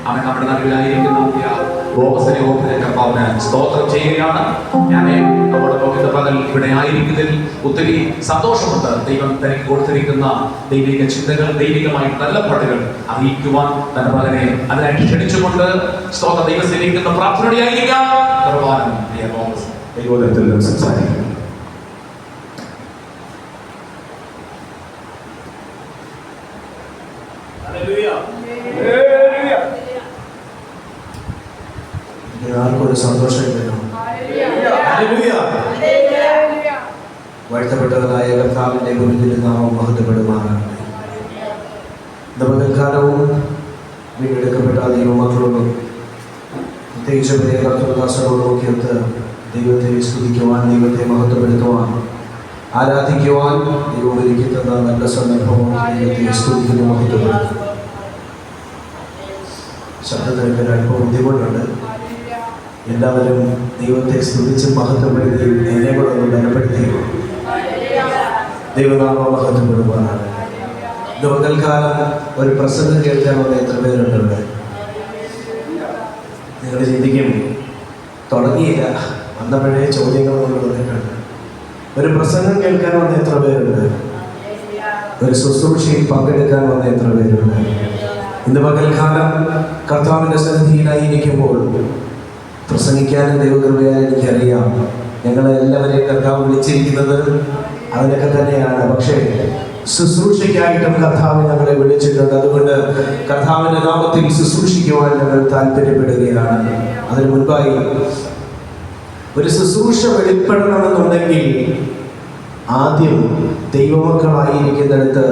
അവൻ നമ്മുടെ നടുവിലായിരിക്കുന്ന ബോബസിനെ ഓർത്ത് കർത്താവിന് സ്തോത്രം ചെയ്യുകയാണ്. ഞാൻ നമ്മളോടൊപ്പം ഇന്ന് പകൽ ഇവിടെ ആയിരിക്കുന്നതിൽ ഒത്തിരി സന്തോഷമുണ്ട്. ദൈവം തനിക്ക് കൊടുത്തിരിക്കുന്ന ദൈവിക ചിന്തകൾ, ദൈവികമായി നല്ല പാടുകൾ അറിയിക്കുവാൻ തന്റെ മകനെ അതിനായിട്ട് ക്ഷണിച്ചുകൊണ്ട് സ്തോത്രം ദൈവത്തിലിരിക്കുന്ന പ്രാർത്ഥനയായിരിക്കാം. ദൈവത്തിൽ സംസാരിക്കും. ആർക്കൊരു സന്തോഷമില്ലല്ലോ. വാഴ്ത്തപ്പെട്ടവരായ കർത്താവിന്റെ ഗുരുവിന്റെ നാമം മഹത്വപ്പെടുമാറാകട്ടെ. പകൽക്കാലവും വീണ്ടെടുക്കപ്പെട്ട ദൈവമക്കളോടും പ്രത്യേകിച്ച് പ്രിയ കർത്തൃദാസരോടും ഒക്കെ ഒത്ത് ദൈവത്തെ സ്തുതിക്കുവാൻ, ദൈവത്തെ മഹത്വപ്പെടുത്തുവാൻ, ആരാധിക്കുവാൻ ദൈവം ഒരുക്കി തന്ന നല്ല സന്ദർഭവും ദൈവത്തെ സ്തുതിക്കുന്നു, മഹത്വപ്പെടുത്തും. ശബ്ദത്തിനൊക്കെ അല്പം ബുദ്ധിമുട്ടുണ്ട്. എല്ലാവരും ദൈവത്തെ സ്തുതിച്ച് മഹത്വപ്പെടുത്തി എന്നെ കൂടെ ഒന്ന് ബലപ്പെടുത്തിയോ. ദൈവനാമം മഹത്വപ്പെടുവാനാണ്. ഇത് പകൽക്കാലം ഒരു പ്രസംഗം കേൾക്കാൻ വന്ന എത്ര പേരുണ്ട് ഇവിടെ? നിങ്ങൾ ചിന്തിക്കും, തുടങ്ങിയില്ല, വന്നപ്പോഴേ ചോദ്യങ്ങൾ കൊണ്ട് വന്നിട്ടുണ്ട്. ഒരു പ്രസംഗം കേൾക്കാൻ വന്ന എത്ര പേരുണ്ട്? ഒരു ശുശ്രൂഷയിൽ പങ്കെടുക്കാൻ വന്ന എത്ര പേരുണ്ട്? ഇന്ന് പകൽക്കാലം കർത്താവിൻ്റെ സന്നിധിയിലായിരിക്കുമ്പോൾ പ്രസംഗിക്കാനും ദൈവകൃപയാൽ എനിക്കറിയാം. ഞങ്ങളെ എല്ലാവരെയും കർത്താവ് വിളിച്ചിരിക്കുന്നത് അതിനൊക്കെ തന്നെയാണ്. പക്ഷേ ശുശ്രൂഷയ്ക്കായിട്ടും കർത്താവ് ഞങ്ങളെ വിളിച്ചിട്ടുണ്ട്. അതുകൊണ്ട് കർത്താവിൻ്റെ നാമത്തിൽ ശുശ്രൂഷിക്കുവാൻ ഞങ്ങൾ താല്പര്യപ്പെടുകയാണ്. അതിനു മുൻപായി ഒരു ശുശ്രൂഷ വെളിപ്പെടണമെന്നുണ്ടെങ്കിൽ ആദ്യം ദൈവമക്കളായിരിക്കുന്നിടത്ത്,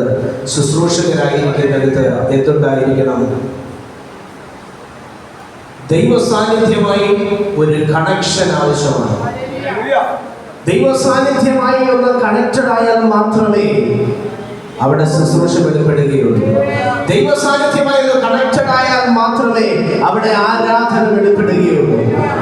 ശുശ്രൂഷകരായിരിക്കുന്നിടത്ത് എന്തുണ്ടായിരിക്കണം? ദൈവ സാന്നിധ്യമായി ഒരു കണക്ഷൻ ആവശ്യമാണ്. ദൈവ സാന്നിധ്യമായി ഒന്ന് കണക്റ്റഡ് ആയാൽ മാത്രമേ അവിടെ ശുശ്രൂഷ വെളിപ്പെടുകയുള്ളൂ. ദൈവ സാന്നിധ്യമായി ഒന്ന് കണക്റ്റഡ് ആയാൽ മാത്രമേ അവിടെ ആരാധന വെളിപ്പെടുകയുള്ളൂ.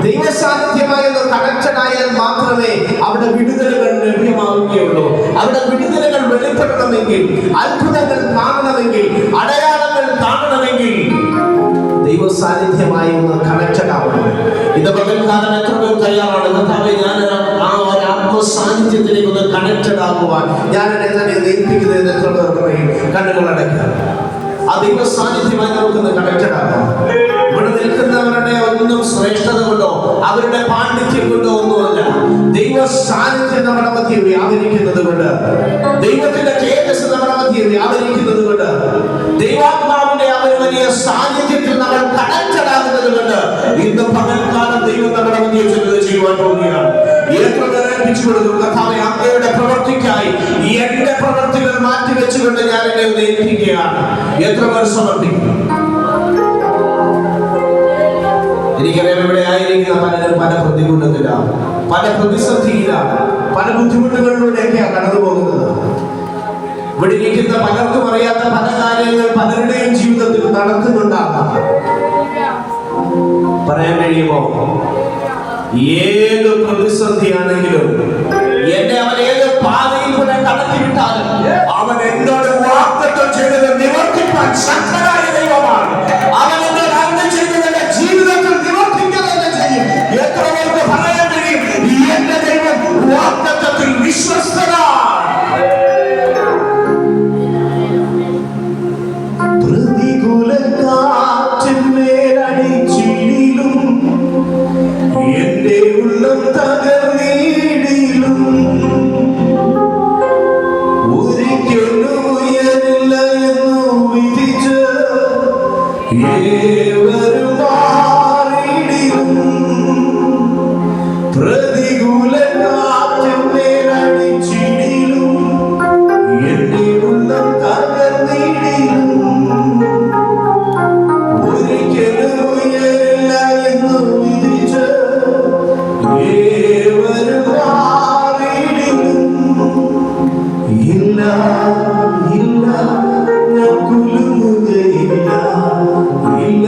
ദൈവ സാന്നിധ്യമായി ഒന്ന് കണക്റ്റഡ് ആയാൽ മാത്രമേ അവിടെ വിടുതലുകൾ ലഭ്യമാവുകയുള്ളൂ. അവിടെ വിടുതലുകൾ വെളിപ്പെടണമെങ്കിൽ, അത്ഭുതങ്ങൾ കാണണമെങ്കിൽ, അടയാളങ്ങൾ കാണണമെങ്കിൽ ദൈവ സാന്നിധ്യമായി ഒന്ന് കണക്റ്റഡ് ആവണം. ഇത് പകൽക്കാലം എത്ര പേർ തയ്യാറാണ്? കർത്താവേ, ഞാൻ ആ ഒരു ആത്മസാന്നിധ്യത്തിലേക്ക് ഒന്ന് കണക്റ്റഡ് ആകുവാൻ ഞാൻ എന്നെ തന്നെ ഏൽപ്പിക്കുന്നത് എത്ര പേർ പറയും? കണ്ണുകൾ അടയ്ക്കാം. ആ ദൈവ സാന്നിധ്യമായി നമുക്കൊന്ന് കണക്റ്റഡ് ആകാം. ഇവിടെ നിൽക്കുന്നവരുടെ ഒന്നും ശ്രേഷ്ഠത കൊണ്ടോ അവരുടെ പാണ്ഡിത്യം കൊണ്ടോ ഒന്നുമല്ല, ദൈവ സാന്നിധ്യം നമ്മുടെ മധ്യേ വ്യാപരിക്കുന്നത് കൊണ്ട്, ദൈവത്തിന്റെ തേജസ് നമ്മുടെ മധ്യേ വ്യാപരിക്കുന്നത് കൊണ്ട്, ദൈവാത്മാവിന്റെ ആ ഒരു വലിയ സാന്നിധ്യത്തിൽ നമ്മൾ കണക്റ്റഡ് ആകുന്നത് കൊണ്ട് ഇന്ന് പകൽക്കാലം ദൈവം നമ്മുടെ മധ്യേ ചിലത് ചെയ്യുവാൻ പോവുകയാണ്. എത്ര പേരെ ഏൽപ്പിച്ചു കൊടുക്കും? കർത്താവേ, അങ്ങയുടെ പ്രവൃത്തിക്കായി എന്റെ പ്രവൃത്തികൾ മാറ്റിവെച്ചുകൊണ്ട് ഞാൻ എന്നെ ഒന്ന് ഏൽപ്പിക്കുകയാണ്. എത്ര പേർ സമർപ്പിക്കും? എനിക്കറിയാം, ഇവിടെ ആയിരിക്കുന്ന പലരും പല പ്രതികൂലത്തിലാണ്, പല പ്രതിസന്ധിയിലാണ്, പല ബുദ്ധിമുട്ടുകളിലൂടെയൊക്കെയാണ് കടന്നു പോകുന്നത്. ഇവിടെ ഇരിക്കുന്ന പലർക്കും അറിയാത്ത പല കാര്യങ്ങൾ പലരുടെയും ജീവിതത്തിൽ നടക്കുന്നുണ്ടാകാം. പറയാൻ കഴിയുമോ? ഏത് പ്രതിസന്ധിയാണെങ്കിലും എന്നെ അവൻ ഏത് പാതയിൽ കൂടെ കടത്തിവിട്ടാലും അവൻ എന്നോട് വാഗ്ദത്തം ചെയ്തത് നിവർത്തിക്കാൻ ശക്തനായ ദൈവമാണ്. അവൻ എന്നോട് അരുളി ചെയ്തത് എന്റെ ജീവിതത്തിൽ നിവർത്തിക്കുക തന്നെ ചെയ്യും. എത്ര പേർക്ക് പറയാൻ കഴിയും? എന്റെ ദൈവം വാഗ്ദത്തത്തിൽ വിശ്വസ്തനാണ്. പ്രതികൂല കാറ്റിന്മേലടിച്ചിടിലും എന്റെ ഉള്ളം തകർന്നിടിലും ഒരിക്കലും ഉയരില്ല എന്നു വിധിച്ച് ഏവരും മാറിയിടിലും പ്രതികൂല കാറ്റിന്മേലടിച്ചിടിലും എന്റെ ഉള്ളം തകർന്നിടിലും ഒരിക്കലും ഉയരില്ല എന്നു വിധിച്ച് ഏവരും മാറിയിടിലും ഇല്ല ഇല്ല ഞാൻ കുലുങ്ങുകയില്ല, ഇല്ല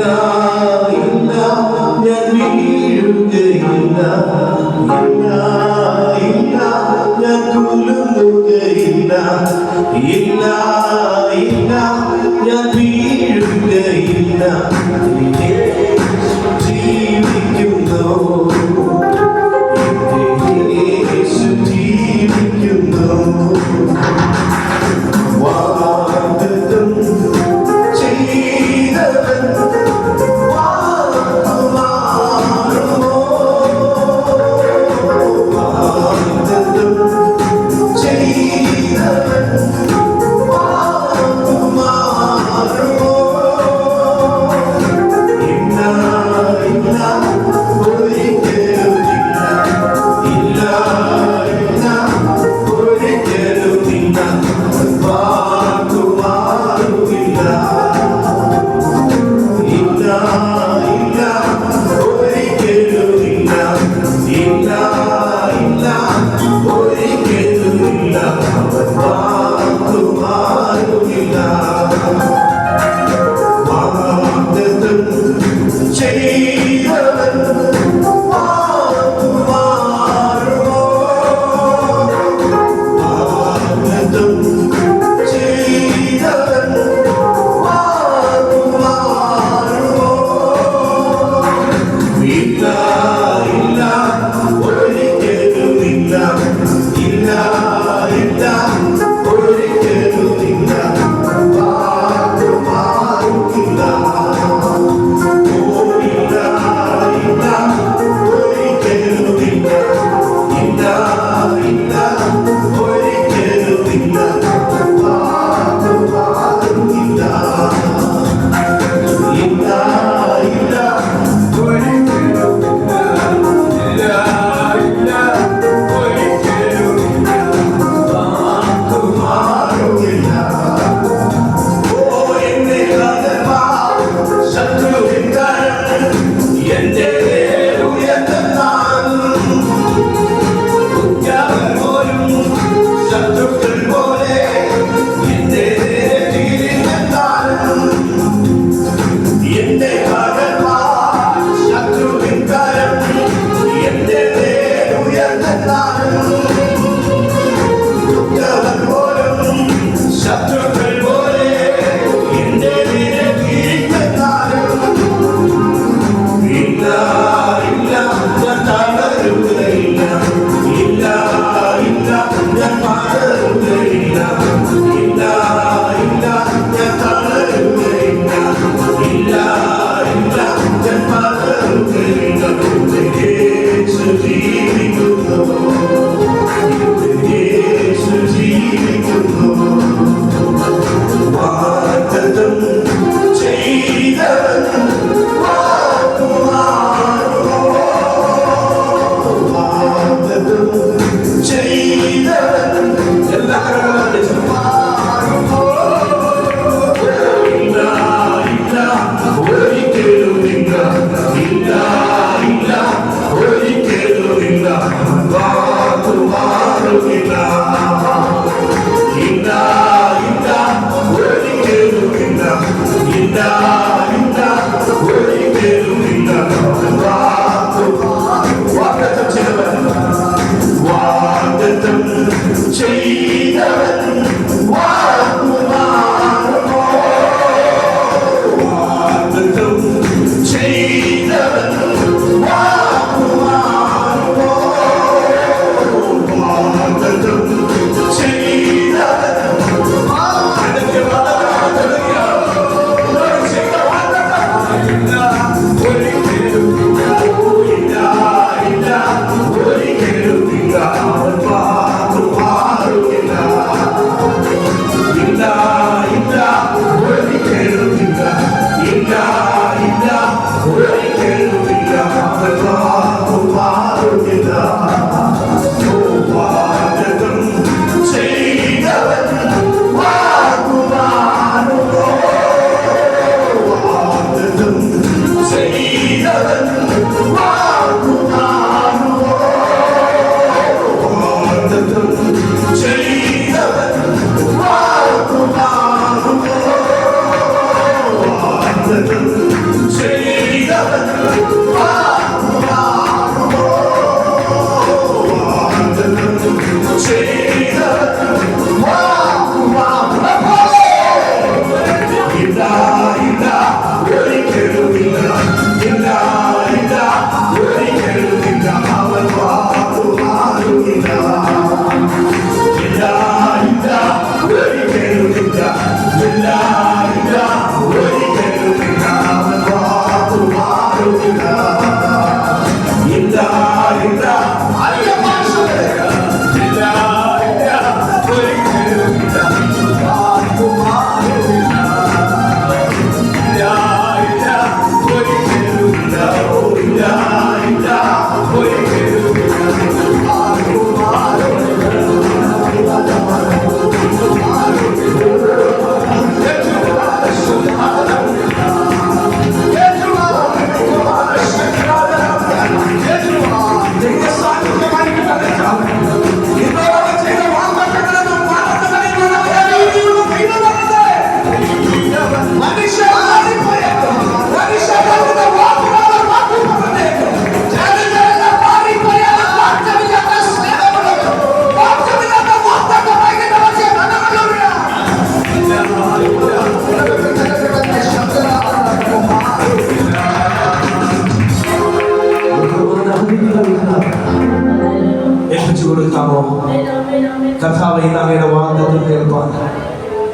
Say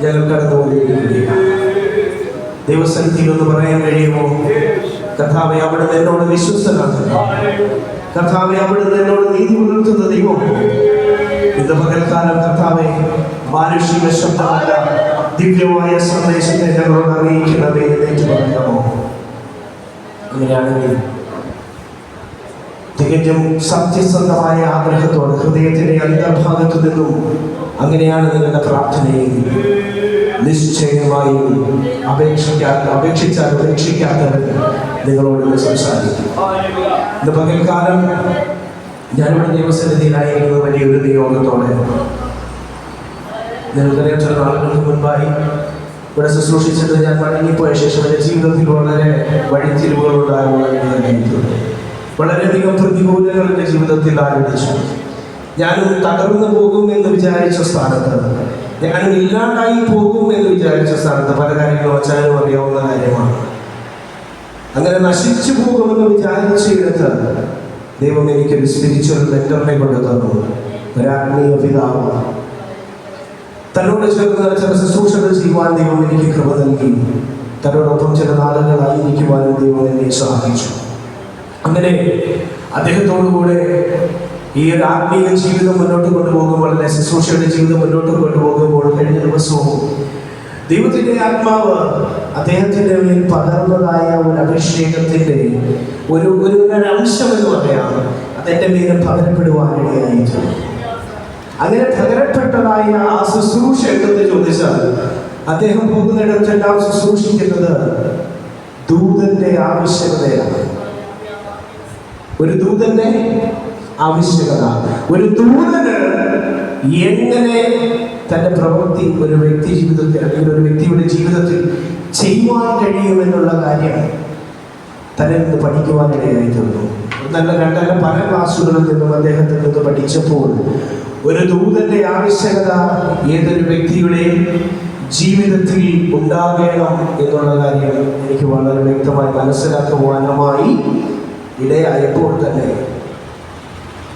ഞങ്ങൾ കടന്നുകൊണ്ടിരിക്കുകയാണ്. ദൈവസന്നിധിയിൽ ഒന്ന് പറയാൻ കഴിയുമോ? കർത്താവേ, അവിടുന്ന് എന്നോട് വിശ്വസ്തനാണ്. കർത്താവേ, അവിടുന്ന് എന്നോട് നീതി പുലർത്തുന്ന ദൈവം. ഇന്ന് പകൽക്കാലം കർത്താവേ, മാനുഷിക ശബ്ദമല്ല, ദിവ്യമായ സന്ദേശത്തെ ഞങ്ങളോട് അറിയിക്കണമേ എന്ന് പറയാമോ? അങ്ങനെയാണെങ്കിൽ തികച്ചും സത്യസന്ധമായ ആഗ്രഹത്തോടെ ഹൃദയത്തിന്റെ അന്തർഭാഗത്തു നിന്നും അങ്ങനെയാണ് നിങ്ങളുടെ പ്രാർത്ഥനയെങ്കിൽ നിശ്ചയമായും അപേക്ഷിച്ചാൽ ഉപേക്ഷിക്കാത്തവർ നിങ്ങളോട് സംസാരിക്കും. ഇന്ന് പകൽക്കാലം ഞാനിവിടെ ദൈവസന്നിധിയിലായിരിക്കുന്നത് വലിയൊരു നിയോഗത്തോടെ. നിങ്ങൾക്കറിയാം, ചില നാളുകൾക്ക് മുൻപായി ഇവിടെ ശുശ്രൂഷിച്ചിട്ട് ഞാൻ മടങ്ങിപ്പോയ ശേഷം എൻ്റെ ജീവിതത്തിൽ വളരെ വഴിത്തിരിവുകൾ ഉണ്ടാകുന്നത്, വളരെയധികം പ്രതികൂലങ്ങൾ എൻ്റെ ജീവിതത്തിൽ ആരംഭിച്ചു. ഞാനും തകർന്നു പോകും എന്ന് വിചാരിച്ച സ്ഥാനത്ത്, ഞാനും ഇല്ലാണ്ടായി പോകും എന്ന് വിചാരിച്ച സ്ഥാനത്ത് പല കാര്യങ്ങളും അച്ഛനും അറിയാവുന്ന കാര്യമാണ്. അങ്ങനെ നശിച്ചു പോകുമെന്ന് വിചാരിച്ചിടത്ത് ദൈവം എനിക്കൊരു സ്പിരിച്വൽ മെന്ററിനെ കൊണ്ട് തന്നു. ഒരാത്മീയ പിതാവ് തന്നോട് ചേർന്ന് ചില ശുശ്രൂഷകൾ ചെയ്യുവാൻ ദൈവം എനിക്ക് കൃപ നൽകി. തന്നോടൊപ്പം ചില നാളുകളായിരിക്കുവാനും ദൈവം എന്നെ സഹായിച്ചു. അങ്ങനെ അദ്ദേഹത്തോടുകൂടെ ഈ ഒരു ആത്മീയ ജീവിതം മുന്നോട്ട് കൊണ്ടുപോകുമ്പോൾ, അല്ലെ ശുശ്രൂഷയുടെ ജീവിതം മുന്നോട്ട് കൊണ്ടുപോകുമ്പോൾ, കഴിഞ്ഞ ദിവസവും ദൈവത്തിന്റെ ആത്മാവ് അദ്ദേഹത്തിന്റെ മേൽ പകർന്നതായ ഒരു അഭിഷേകത്തിന്റെ ഒരു അംശം എന്ന് പറയാം, അതെന്റെ മേലും പകരപ്പെടുവാനിടയായിരുന്നു. അങ്ങനെ പകരപ്പെട്ടതായ ആ ശുശ്രൂഷ എന്തെന്ന് ചോദിച്ചാൽ, അദ്ദേഹം പോകുന്നിടത്തെല്ലാം ശുശ്രൂഷിക്കുന്നത് ദൂതന്റെ ആവശ്യകതയാണ്. ഒരു ദൂതന്റെ ആവശ്യകത, ഒരു ദൂതന് എങ്ങനെ തന്റെ പ്രവൃത്തി ഒരു വ്യക്തി ജീവിതത്തിൽ അല്ലെങ്കിൽ ഒരു വ്യക്തിയുടെ ജീവിതത്തിൽ ചെയ്യുവാൻ കഴിയുമെന്നുള്ള കാര്യം തന്നിൽ നിന്ന് പഠിക്കുവാനിടയായി തീർന്നു. രണ്ടല്ല പല ക്ലാസ്സുകളിൽ നിന്നും അദ്ദേഹത്തിൽ നിന്ന് പഠിച്ചപ്പോൾ ഒരു ദൂതന്റെ ആവശ്യകത ഏതൊരു വ്യക്തിയുടെയും ജീവിതത്തിൽ ഉണ്ടാകണം എന്നുള്ള കാര്യം എനിക്ക് വളരെ വ്യക്തമായി മനസ്സിലാക്കുവാനുമായി ഇടയായപ്പോൾ തന്നെ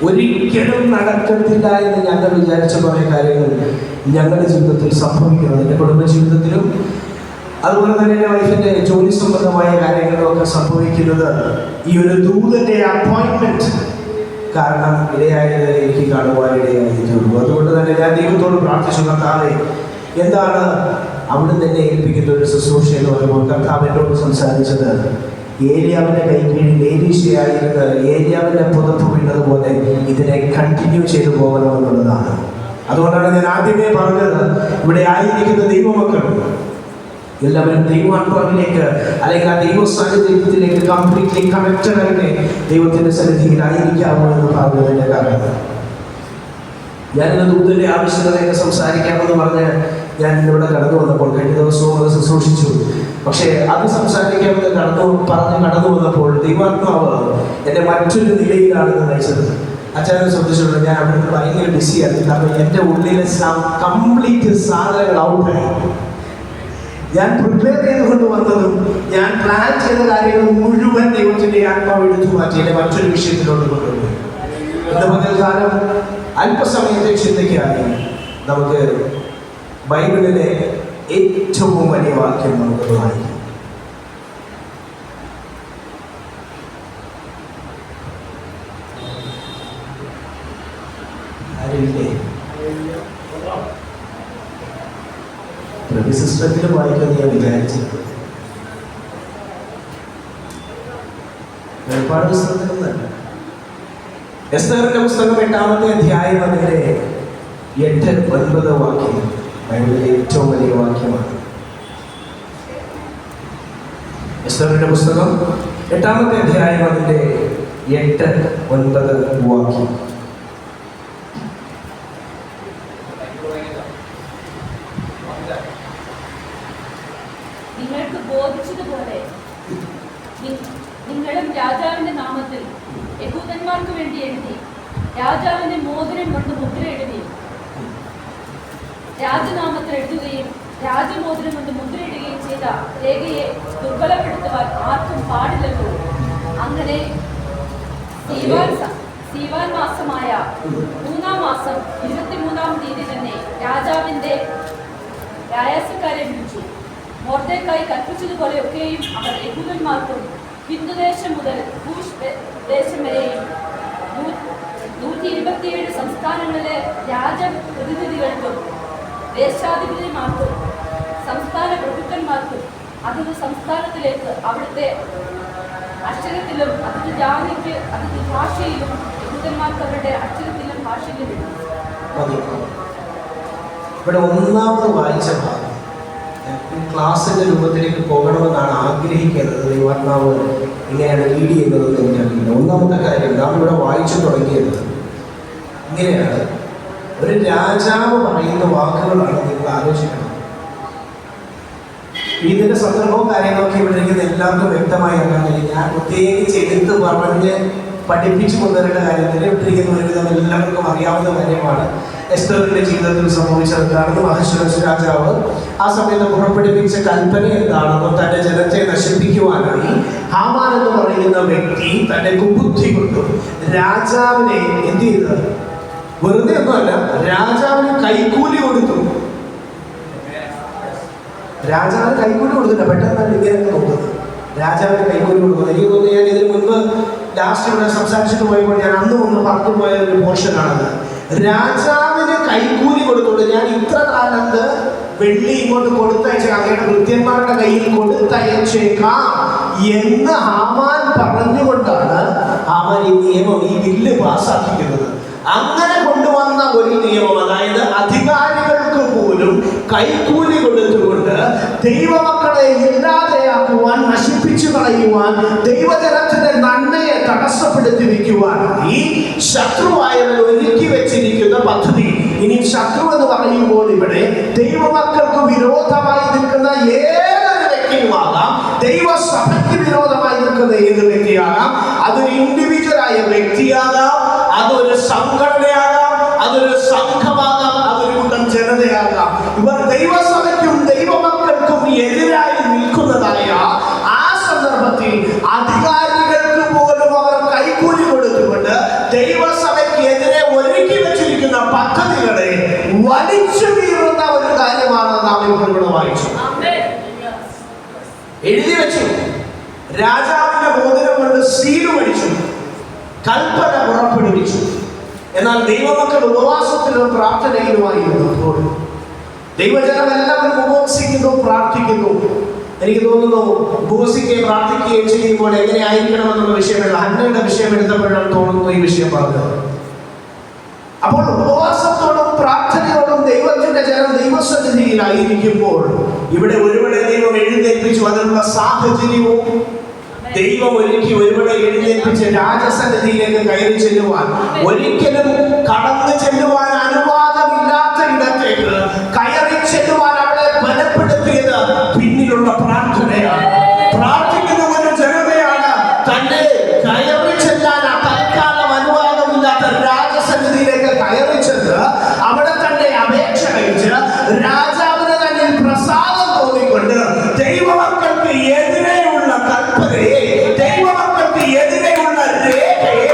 ഒരിക്കലും നടക്കത്തില്ല എന്ന് ഞങ്ങൾ വിചാരിച്ച കുറേ കാര്യങ്ങൾ ഞങ്ങളുടെ ജീവിതത്തിൽ സംഭവിക്കുന്നത്, എൻ്റെ കുടുംബ ജീവിതത്തിലും അതുപോലെ തന്നെ എൻ്റെ വൈഫിൻ്റെ ജോലി സംബന്ധമായ കാര്യങ്ങളൊക്കെ സംഭവിക്കുന്നത് ഈ ഒരു ദൂതന്റെ അപ്പോയിൻമെന്റ് കാരണം ഇടയായത് എനിക്ക് കാണുവാൻ ഇടയായിട്ടുള്ളൂ. അതുകൊണ്ട് തന്നെ ഞാൻ ദൈവത്തോട് പ്രാർത്ഥിച്ചു, കർത്താവേ, എന്താണ് അവിടുന്ന് എന്നെ ഏൽപ്പിക്കുന്ന ഒരു ശുശ്രൂഷ എന്ന് പറയുമ്പോൾ കർത്താവ് എന്നോട് സംസാരിച്ചത് ഏലിയാവിന്റെ കൈകീഴിൽ ഏലീശയായിരുന്ന ഏലിയാവിന്റെ പുതപ്പ് വീണതുപോലെ ഇതിനെ കണ്ടിന്യൂ ചെയ്തു പോകണമെന്നുള്ളതാണ്. അതുകൊണ്ടാണ് ഞാൻ ആദ്യമേ പറഞ്ഞത്, ഇവിടെ ആയിരിക്കുന്ന ദൈവമക്കൾ എല്ലാവരും ദൈവാത്മാവിലേക്ക് അല്ലെങ്കിൽ ആ ദൈവ സാന്നിധ്യത്തിലേക്ക് കംപ്ലീറ്റ്ലി കണക്റ്റഡ് ആയിട്ട് ദൈവത്തിന്റെ സന്നിധിയിലായിരിക്കാമോ എന്ന് പറഞ്ഞതിന്റെ കാരണം ഞാനിന്ന് ദൂതന്റെ ആവശ്യകതയൊക്കെ സംസാരിക്കാമെന്ന് പറഞ്ഞ് ഞാൻ ഇവിടെ കടന്നു വന്നപ്പോൾ കഴിഞ്ഞ ദിവസവും അത് ശുശ്രൂഷിച്ചു. പക്ഷേ അത് സംസാരിക്കാമെന്ന് കടന്നു വന്നപ്പോൾ ദൈവാത്മാവ് എന്നെ മറ്റൊരു നിലയിലാണ് നയിച്ചത്. അച്ഛനെ ശ്രദ്ധിച്ചിട്ടുണ്ട്, ഞാൻ അവിടെ ഭയങ്കര ബിസിയായിരുന്നു. കാരണം എൻ്റെ ഉള്ളിലെ കംപ്ലീറ്റ് സാധനങ്ങൾ ഔട്ടായി. ഞാൻ പ്രിപ്പയർ ചെയ്തുകൊണ്ട് വന്നതും ഞാൻ പ്ലാൻ ചെയ്ത കാര്യങ്ങൾ മുഴുവൻ ദൈവത്തിന്റെ ആത്മാവ് എടുത്തു മാറ്റി എന്നെ മറ്റൊരു വിഷയത്തിലോട്ട് കൊണ്ടുപോയി. ഇന്ന് പകൽക്കാലം അല്പസമയത്തെ ചിന്തയ്ക്കായി നമുക്ക് ബൈബിളിലെ ഏറ്റവും വലിയ വാക്യം നമുക്ക് വായിക്കാം. ആരില്ലേ? സിസ്റ്റത്തിൽ വായിക്കാൻ ഞാൻ വിചാരിച്ചത് ഒരുപാട് പുസ്തകത്തിലൊന്നല്ല. എസ്തേറിന്റെ പുസ്തകം 8-ാമത്തെ അധ്യായം അതിന്റെ 8-9 വാക്യം ബൈബിളിലെ ഏറ്റവും വലിയ വാക്യമാണ്. എസ്തേറിന്റെ പുസ്തകം 8-ാമത്തെ അധ്യായം അതിന്റെ 8-9 വാക്യം. നിങ്ങൾക്ക് ബോധിച്ചതുപോലെ നിങ്ങളും രാജാവിന്റെ നാമത്തിൽ യഹൂദന്മാർക്ക് വേണ്ടി എഴുതി രാജാവിന്റെ മോതിരം കൊണ്ട് മുദ്ര എഴുതി രാജനാമത്തിൽ എഴുതുകയും രാജമോതിരം കൊണ്ട് മുദ്രയിടുകയും ചെയ്ത രേഖയെ ദുർബലപ്പെടുത്തുവാൻ ആർക്കും പാടില്ലല്ലോ. അങ്ങനെ സീവാൻ മാസമായ 3-ാം മാസം 23-ാം തീയതി തന്നെ പ്രയാസക്കാരെ വിളിച്ചു. മൊർദെഖായി കൽപ്പിച്ചതുപോലെയൊക്കെയും അവർ യഹൂദന്മാർക്കും ഹിന്ദുദേശം മുതൽ കൂഷ് ദേശം വരെയും 127 സംസ്ഥാനങ്ങളിലെ രാജപ്രതിനിധികൾക്കും ദേശാധിപതിമാർക്കും സംസ്ഥാന പ്രഭുക്കന്മാർക്കും അതത് സംസ്ഥാനത്തിലേക്ക് അവിടുത്തെ അക്ഷരത്തിലും അതത് ജാതിക്ക് അതത് ഭാഷയിലും യഹൂദന്മാർക്ക് അവരുടെ അക്ഷരത്തിലും ഭാഷയിലും ഇവിടെ ഒന്നാമത് വായിച്ച ഭാഗം ക്ലാസ്സിന്റെ രൂപത്തിലേക്ക് പോകണമെന്നാണ് ആഗ്രഹിക്കുന്നത്. ദൈവാത്മാവ് ഇങ്ങനെയാണ് ലീഡ് ചെയ്യുന്നതെന്ന് എനിക്കറിയില്ല. ഒന്നാമത്തെ കാര്യം നാം ഇവിടെ വായിച്ചു തുടങ്ങിയത് ഇങ്ങനെയാണ്. ഒരു രാജാവ് പറയുന്ന വാക്കുകളാണ് നിങ്ങൾ ആലോചിക്കണം. ഇതിന്റെ സന്ദർഭവും കാര്യങ്ങളൊക്കെ ഇവിടെ ഇരിക്കുന്ന എല്ലാവർക്കും വ്യക്തമായി അറിയാൻ കഴിയും. ഞാൻ പ്രത്യേകിച്ച് എടുത്ത് പറഞ്ഞ് പഠിപ്പിച്ചു കൊണ്ടുവരേണ്ട കാര്യത്തിൽ ഇട്ടിരിക്കുന്ന ഒരുവിധം എല്ലാവർക്കും അറിയാവുന്ന കാര്യമാണ്. എസ്തറിന്റെ ജീവിതത്തിൽ സംഭവിച്ചത് എന്താണെന്ന് അഹശ്വേരോശ് രാജാവ് ആ സമയത്ത് പുറപ്പെടുവിച്ച കൽപ്പന എന്താണെന്നും തന്റെ ജനത്തെ നശിപ്പിക്കുവാനായി ഹാമാൻ എന്ന് പറയുന്ന വ്യക്തി തന്റെ കുബുദ്ധി കൊണ്ടും രാജാവിനെ എന്ത് ചെയ്തത്? വെറുതെ ഒന്നുമല്ല, രാജാവിന് കൈക്കൂലി കൊടുത്തു. രാജാവിന് കൈക്കൂലി കൊടുത്തില്ല. പെട്ടെന്നാണ് ഇങ്ങനെ നോക്കുന്നത്. രാജാവിന് കൈക്കൂലി കൊടുക്കുന്നത്. എനിക്ക് തോന്നുന്നു ഞാൻ ഇതിന് മുൻപ് ലാസ്റ്റ് ഇവിടെ സംസാരിച്ചിട്ട് പോയപ്പോൾ ഞാൻ അന്ന് ഒന്ന് പറഞ്ഞു പോയ ഒരു പോർഷനാണത്. രാജാവിന് കൈക്കൂലി കൊടുത്തോണ്ട് ഞാൻ ഇത്ര കാലത്ത് വെള്ളി ഇങ്ങോട്ട് കൊടുത്തയച്ചേക്കാം, അങ്ങയുടെ ഭൃത്യന്മാരുടെ കയ്യിൽ കൊടുത്തയച്ചേക്കാം എന്ന് ഹാമാൻ പറഞ്ഞുകൊണ്ടാണ് ഹാമാൻ ഈ നിയമം, ഈ ബില്ല് പാസ്സാക്കിക്കുന്നത്. അങ്ങനെ കൊണ്ടുവന്ന ഒരു നിയമം, അതായത് അധികാരികൾക്ക് പോലും കൈക്കൂലി കൊടുത്തുകൊണ്ട് ദൈവമക്കളെ ഇല്ലാതെയാക്കുവാൻ, നശിപ്പിച്ചു കളയുവാൻ, ദൈവജനത്തിന്റെ നന്മയെ തടസ്സപ്പെടുത്തി വയ്ക്കുവാനായി ശത്രുവായവൻ ഒരുക്കി വെച്ചിരിക്കുന്ന പദ്ധതി. ഇനി ശത്രു എന്ന് പറയുമ്പോൾ ഇവിടെ ദൈവമക്കൾക്ക് വിരോധമായി നിൽക്കുന്ന ഏതൊരു വ്യക്തിയുമാകാം, ദൈവസഭയ്ക്ക് വിരോധമായി നിൽക്കുന്ന ഏത് വ്യക്തിയാകാം, അതൊരു ഇൻഡിവിജ്വലായ വ്യക്തിയാകാം, അതൊരു സംഘടനയാകാം, അതൊരു സംഘമാകാം, അതൊരു കൂട്ടം ജനതയാകാം. ഇവർ ദൈവസഭയ്ക്കും ദൈവമക്കൾക്കും എതിരായി നിൽക്കുന്നതായ ആ സന്ദർഭത്തിൽ അധികാരികൾക്ക് പോലും അവർ കൈക്കൂലി കൊടുത്തുകൊണ്ട് ദൈവസഭയ്ക്ക് എതിരെ ഒരുക്കി വെച്ചിരിക്കുന്ന പദ്ധതികളെ വലിച്ചു വീറുന്ന ഒരു കാര്യമാണ് നാം ഇപ്പോൾ ഇവിടെ വായിച്ചു. എഴുതി വെച്ചു. രാജാവിന്റെ മോതിരം കൊണ്ട് സീല് മേടിച്ചു, കൽപ്പന പുറപ്പെടുവിച്ചു. എന്നാൽ ദൈവമക്കൾ ഉപവാസത്തിലും പ്രാർത്ഥനയിലുമായിരുന്നപ്പോൾ ദൈവജനം എല്ലാവരും ഉപവസിക്കുന്നു, പ്രാർത്ഥിക്കുന്നു. എനിക്ക് തോന്നുന്നു ഉപവസിക്കുകയും പ്രാർത്ഥിക്കുകയും ചെയ്യുമ്പോൾ എങ്ങനെ ആയിരിക്കണമെന്നുള്ള വിഷയമുള്ള ഹന്നയുടെ വിഷയം എടുത്തപ്പോഴാണ് തോന്നുന്നു ഈ വിഷയം പറഞ്ഞത്. അപ്പോൾ ഉപവാസത്തോടും പ്രാർത്ഥനയോടും ദൈവത്തിന്റെ ജനം ദൈവസന്നിധിയിലായിരിക്കുമ്പോൾ ഇവിടെ ഒരുവനെ ദൈവം എഴുന്നേൽപ്പിച്ചു. അതിനുള്ള സാഹചര്യവും ദൈവം ഒരുക്കി ഒരുവനെ എഴുന്നേൽപ്പിച്ച് രാജസന്നിധിയിലേക്ക് കയറി ചെല്ലുവാൻ, ഒരിക്കലും കടന്നു ചെല്ലുവാൻ അനുവാദമില്ലാത്ത ഇടത്തേക്ക് കയറി ചെല്ലുവാൻ അവളെ ബലപ്പെടുത്തിയത് പിന്നിലുള്ള പ്രാർത്ഥനയാണ്. പ്രാർത്ഥിക്കുന്ന ഒരു ജനതയാണ് തന്നെ കയറി ചെല്ലാൻ തൽക്കാലം അനുവാദമില്ലാത്ത രാജസന്നിധിയിലേക്ക് കയറി ചെന്ന് അവിടെ തന്നെ അപേക്ഷ കഴിച്ച് രാജാവിന് തന്നെ പ്രസാദം തോന്നിക്കൊണ്ട് ദൈവമക്കൾക്ക് എതിരെയുള്ള കൽപ്പനയെ, ദൈവമക്കൾക്ക് എതിരെയുള്ള രേഖയെ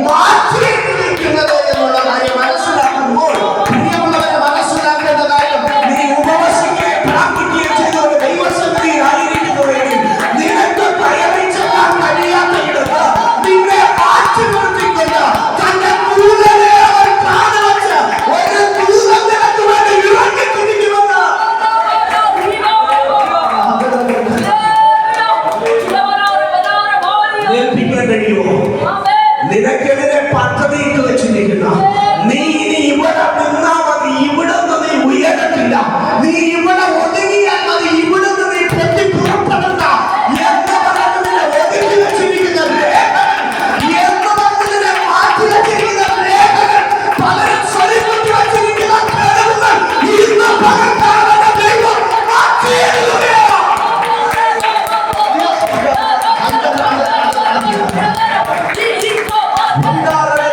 മാറ്റിയിരിക്കുന്നത് എന്നുള്ള കാര്യം മനസ്സിലാക്കുമ്പോൾ പ്രിയമുള്ളവരെ മനസ്സിലാക്കേണ്ട കാര്യം, നീ ഉപവസിക്കുകയും പ്രാർത്ഥിക്കുകയും ചെയ്തവർ ദൈവസന്നിധിയിലായിരിക്കുന്നുവെങ്കിൽ നിനക്ക് കയറി ചെല്ലാൻ കഴിയാത്ത ഇടത്ത് നിന്നെ മാറ്റി നിർത്തിക്കൊണ്ട് തന്റെ ദൂതനെ അവൻ കാണിച്ച് ഒരു ദൂതൻ നിനക്ക് വേണ്ടി ഇറങ്ങിത്തിരിക്കുമെന്ന് ഏൽപ്പിക്കാൻ കഴിയുമോ? നിനക്കെതിരെ പദ്ധതി ഇട്ട് വെച്ചിരിക്കുന്ന നീ ഇനി ഇവിടെ നിന്നാ മതി, ഇവിടെ നിന്ന് നീ ഉയരത്തില്ല, നീ ഇവിടെ ഒതുങ്ങിയാൽ മതി, ഇവിടെ നിന്ന് നീ പൊട്ടി പുറപ്പെടണ്ട എന്ന് പറഞ്ഞ് നിന്നെ ഒതുക്കി വെച്ചിരിക്കുന്ന രേഖകൾ, എന്ന് പറഞ്ഞ് നിന്നെ മാറ്റി വെച്ചിരിക്കുന്ന രേഖകൾ, പലരും സ്വരുക്കി വെച്ചിരിക്കുന്ന കഴിവുകൾ ഇന്ന് പകർത്താനുള്ള ദൈവം മാറ്റിയെഴുതുകയാണ്. Let's go!